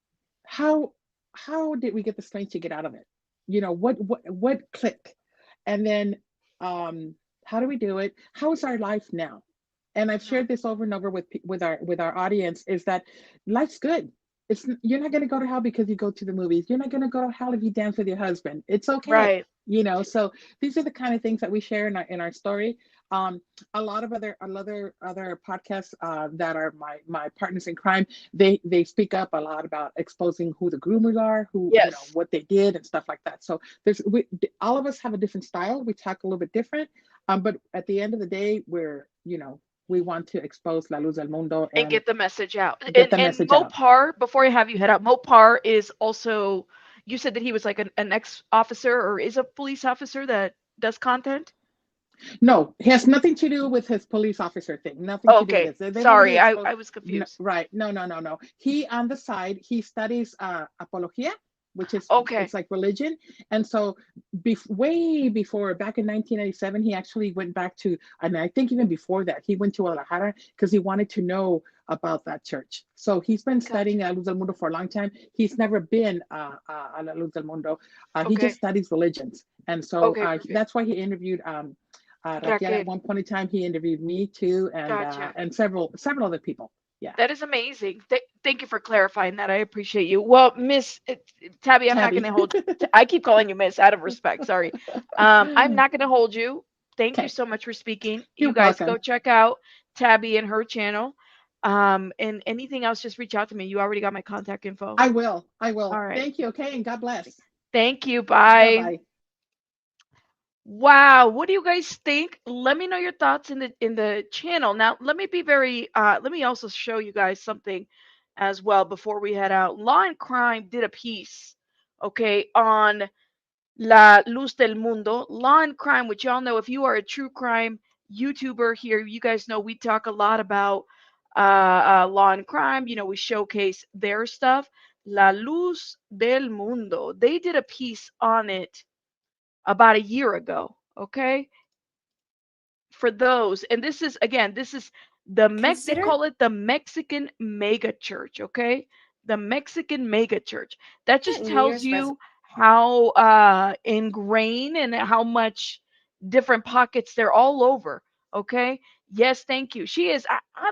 how did we get the strength to get out of it? What clicked, and then how do we do it? How is our life now? And I've Mhm. shared this over and over with our audience, is that life's good. You're not going to go to hell because you go to the movies. You're not going to go to hell if you dance with your husband. It's okay. Right. So these are the kind of things that we share in our story. um a lot of other podcasts that are my partners in crime, they speak up a lot about exposing who the groomers are, who, Yes. what they did and stuff like that. So all of us have a different style. We talk a little bit different, but at the end of the day, we want to expose La Luz del Mundo And and get the message out. get the And message out. Mopar, before I have you head out, Mopar is also, you said that he was like an ex officer or is a police officer that does content. No, it has nothing to do with his police officer thing. Nothing Oh, to do with okay. this. They've already Sorry, exposed. I was No, confused. right? No, no, no, no. He on the side he studies apologia, which is Okay. it's like religion. And so, way before, back in 1997, he actually went back to, and I think even before that, he went to Guadalajara because he wanted to know about that church. So he's been Gotcha. studying Luz del Mundo for a long time. He's never been a Luz del Mundo. He just Okay. studies religions, and so Okay, perfect. that's why he interviewed. Raquel, at Raquel. one point in time, he interviewed me too, Gotcha. and several other people. Yeah, That is amazing. Thank you for clarifying that. I appreciate you. Well, Miss Tabby, I'm not going Tabby. to hold. I keep calling you Miss out of respect. Sorry. I'm not going to hold you. Thank you Okay, so much for speaking. You you're guys go welcome. check out Tabby and her channel. And anything else, just reach out to me. You already got my contact info. I will. I will. All right. Thank you. Okay, and God bless. Thank you. Bye Bye. bye. Wow, what do you guys think? Let me know your thoughts in the channel. Now, let me also show you guys something as well before we head out. Law and Crime did a piece, okay, on La Luz del Mundo. Law and Crime, which y'all know, if you are a true crime YouTuber here, you guys know we talk a lot about law and crime. We showcase their stuff. La Luz del Mundo. They did a piece on it about a year ago, okay? For those, and this is again, this is they Consider call it the Mexican mega church, okay? The Mexican mega church. That just New tells Year's resolution. you how ingrained and how much different pockets they're all over, okay? Yes, thank you. She is, I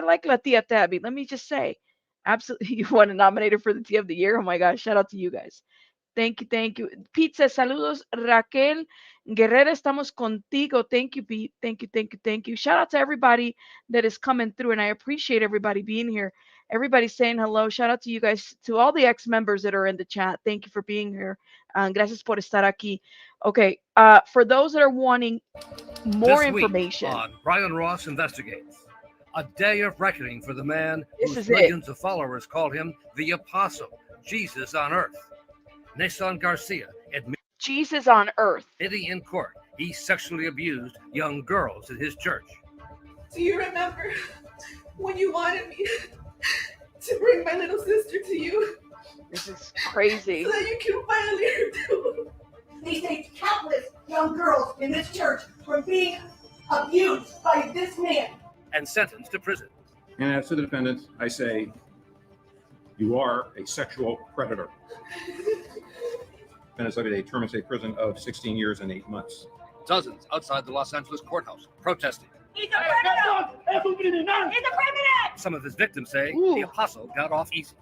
like La Tia Tabby. Let me just say, absolutely. You want to nominate her for the Tia of the Year? Oh my gosh, shout out to you guys. Thank you, thank you. Pizza, saludos, Raquel Guerrera, estamos contigo. Thank you, Pete. Thank you, thank you, thank you. Shout out to everybody that is coming through, and I appreciate everybody being here. Everybody saying hello. Shout out to you guys, to all the ex members that are in the chat. Thank you for being here. Gracias por estar aquí. Okay, for those that are wanting more This week information, on Brian Ross Investigates, a day of reckoning for the man this whose is it. millions of followers call him the Apostle, Jesus on Earth. Nason Garcia Jesus on Earth. admitting in court he sexually abused young girls at his church. Do you remember when you wanted me to bring my little sister to you This is so crazy. that you can finally her too? They saved countless young girls in this church from being abused by this man. And sentenced to prison. And as to the defendants, I say, you are a sexual predator. Defendants levy a term in state prison of 16 years and 8 months. Dozens outside the Los Angeles courthouse protesting. He's a criminal! He's a criminal! Some of his victims say Ooh. the Apostle got off easy.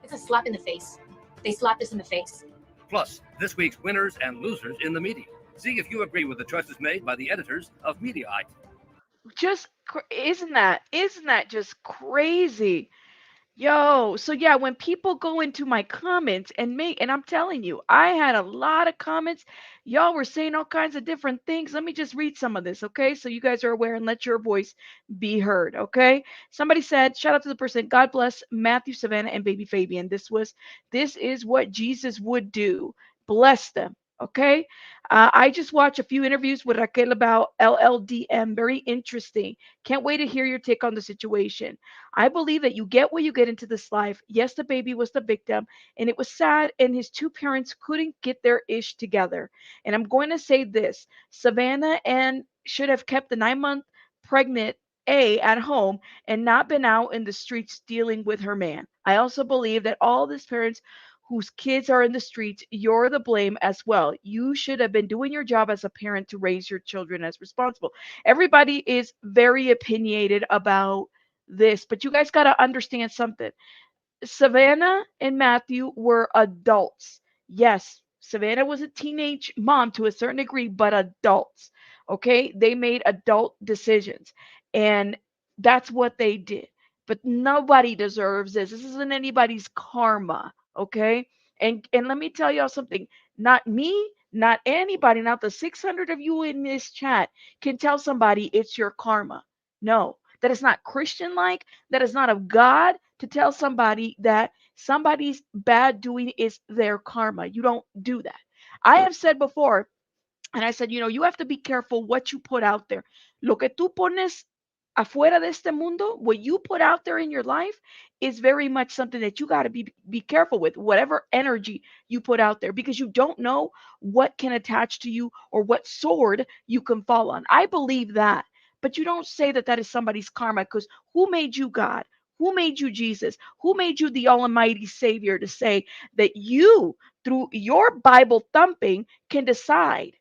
It's a slap in the face. They slapped us in the face. Plus, this week's winners and losers in the media. See if you agree with the choices made by the editors of Mediaite. Just isn't that just crazy? Yo, so yeah, when people go into my comments and I'm telling you, I had a lot of comments. Y'all were saying all kinds of different things. Let me just read some of this, okay? So you guys are aware and let your voice be heard, okay? Somebody said, shout out to the person, God bless Matthew, Savannah, and baby Fabian. This is what Jesus would do. Bless them, okay? I just watched a few interviews with Raquel about LLDM. Very interesting. Can't wait to hear your take on the situation. I believe that you get what you get into this life. Yes, the baby was the victim, and it was sad, and his two parents couldn't get their ish together. And I'm going to say this, Savannah and should have kept the 9-month pregnant A at home and not been out in the streets dealing with her man. I also believe that all these parents whose kids are in the streets, you're the blame as well. You should have been doing your job as a parent to raise your children as responsible. Everybody is very opinionated about this, but you guys got to understand something. Savannah and Matthew were adults. Yes, Savannah was a teenage mom to a certain degree, but adults. Okay, they made adult decisions, and that's what they did. But nobody deserves this. This isn't anybody's karma. Okay, and let me tell y'all something. Not me, not anybody, not the 600 of you in this chat can tell somebody it's your karma. No, that is not Christian like. That is not of God to tell somebody that somebody's bad doing is their karma. You don't do that. I have said before, and I said, you have to be careful what you put out there. Lo que tú pones afuera de este mundo, what you put out there in your life is very much something that you got to be careful with, whatever energy you put out there, because you don't know what can attach to you or what sword you can fall on. I believe that. But you don't say that that is somebody's karma, because who made you God? Who made you Jesus? Who made you the Almighty Savior to say that you, through your Bible thumping, can decide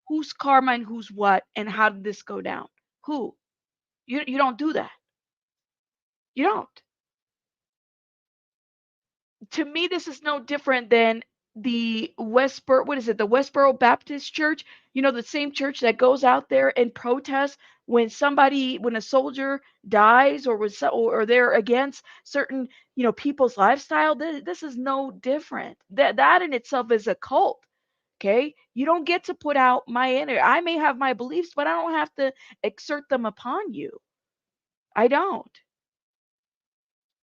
who's karma and who's what and how did this go down? Who? You don't do that. You don't. To me, this is no different than the Westboro, what is it, the Westboro Baptist Church, the same church that goes out there and protests when a soldier dies or they're against certain, people's lifestyle. This is no different. That in itself is a cult. Okay, you don't get to put out my energy. I may have my beliefs, but I don't have to exert them upon you. I don't.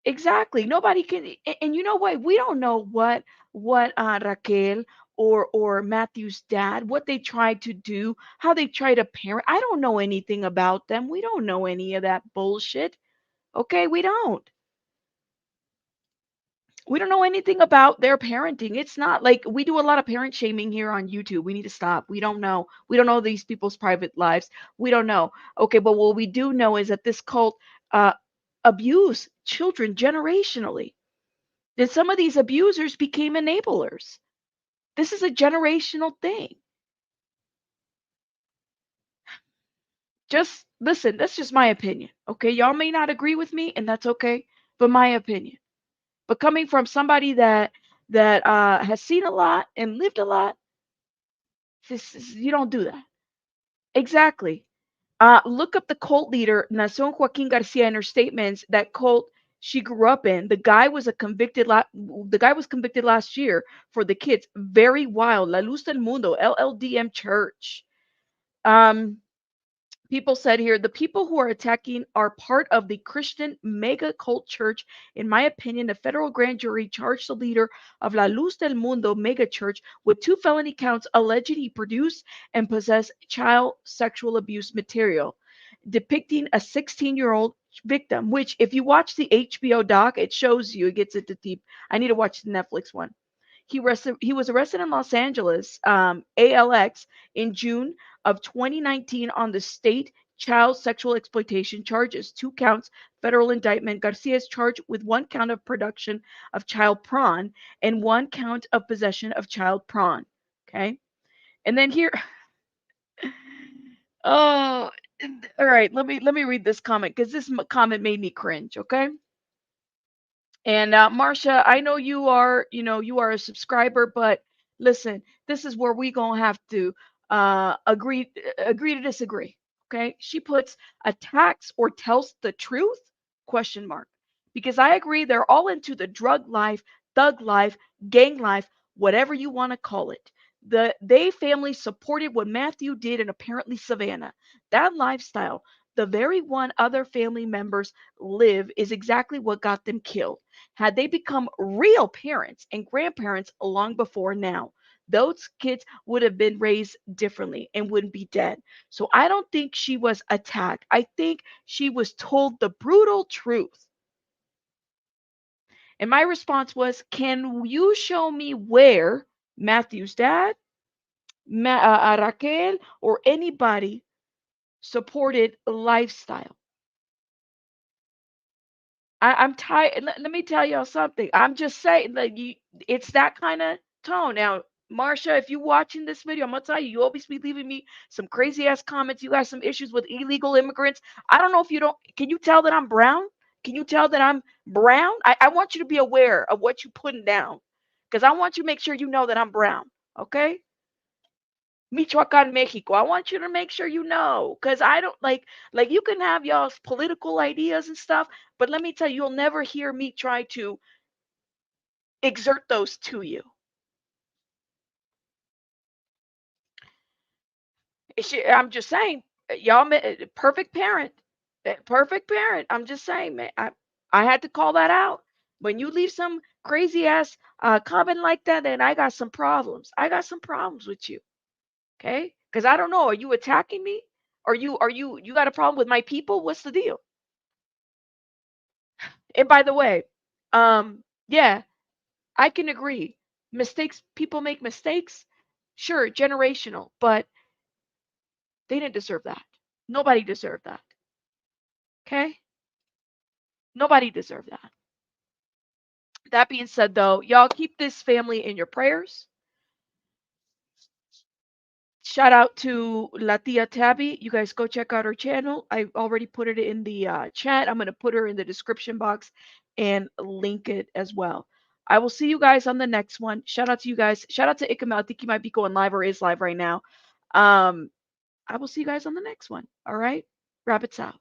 Exactly. Nobody can, and you know what? We don't know what Raquel or Matthew's dad, what they tried to do, how they try to parent. I don't know anything about them. We don't know any of that bullshit. Okay, we don't. We don't know anything about their parenting. It's not like we do a lot of parent shaming here on YouTube. We need to stop. We don't know. We don't know these people's private lives. We don't know. Okay, but what we do know is that this cult uh, abuse children generationally. That some of these abusers became enablers. This is a generational thing. Just listen, that's just my opinion. Okay, y'all may not agree with me, and that's okay, but my opinion. But coming from somebody that has seen a lot and lived a lot, you don't do that. Exactly. Look up the cult leader, Nacion Joaquin Garcia, in her statements. That cult she grew up in. The guy was convicted last year for the kids. Very wild. La Luz del Mundo, LLDM Church. Um, People said here, the people who are attacking are part of the Christian mega cult church. In my opinion, the federal grand jury charged the leader of La Luz del Mundo mega church with 2 felony counts alleging he produced and possessed child sexual abuse material depicting a 16-year-old victim, which if you watch the HBO doc, it shows you, it gets into deep. I need to watch the Netflix one. He was arrested in Los Angeles, ALX, in June of 2019 on the state child sexual exploitation charges. 2 counts, federal indictment. Garcia is charged with 1 count of production of child porn and 1 count of possession of child porn. Okay. And then here, oh, all right. Let me read this comment because this comment made me cringe. Okay. And Marcia, I know you are a subscriber, but listen, this is where we gonna have to agree to disagree. Okay, she puts attacks or tells the truth question mark, because I agree they're all into the drug life, thug life, gang life, whatever you want to call it. They family supported what Matthew did and apparently Savannah. That lifestyle, the very one other family members live, is exactly what got them killed. Had they become real parents and grandparents long before now, those kids would have been raised differently and wouldn't be dead. So I don't think she was attacked. I think she was told the brutal truth. And my response was, can you show me where Matthew's dad, Raquel, or anybody supported lifestyle? I'm tired. Let me tell y'all something. I'm just saying, like, it's that kind of tone. Now, Marsha, if you're watching this video, I'm gonna tell you, you always be leaving me some crazy ass comments. You got some issues with illegal immigrants. I don't know if you don't. Can you tell that I'm brown? Can you tell that I'm brown? I want you to be aware of what you're putting down, because I want you to make sure you know that I'm brown. Okay? Michoacan, Mexico. I want you to make sure you know, because I don't like you can have y'all's political ideas and stuff, but let me tell you, you'll never hear me try to exert those to you. I'm just saying, y'all, perfect parent, perfect parent. I'm just saying, man, I had to call that out. When you leave some crazy ass comment like that, then I got some problems. I got some problems with you. Okay? Because I don't know, are you attacking me? You got a problem with my people? What's the deal? And by the way, yeah, I can agree. Mistakes, people make mistakes. Sure, generational, but they didn't deserve that. Nobody deserved that. Okay? Nobody deserved that. That being said, though, y'all keep this family in your prayers. Shout out to La Tia Tabby. You guys go check out her channel. I already put it in the chat. I'm going to put her in the description box and link it as well. I will see you guys on the next one. Shout out to you guys. Shout out to Ikema. I think he might be going live or is live right now. I will see you guys on the next one. All right? Rabbits out.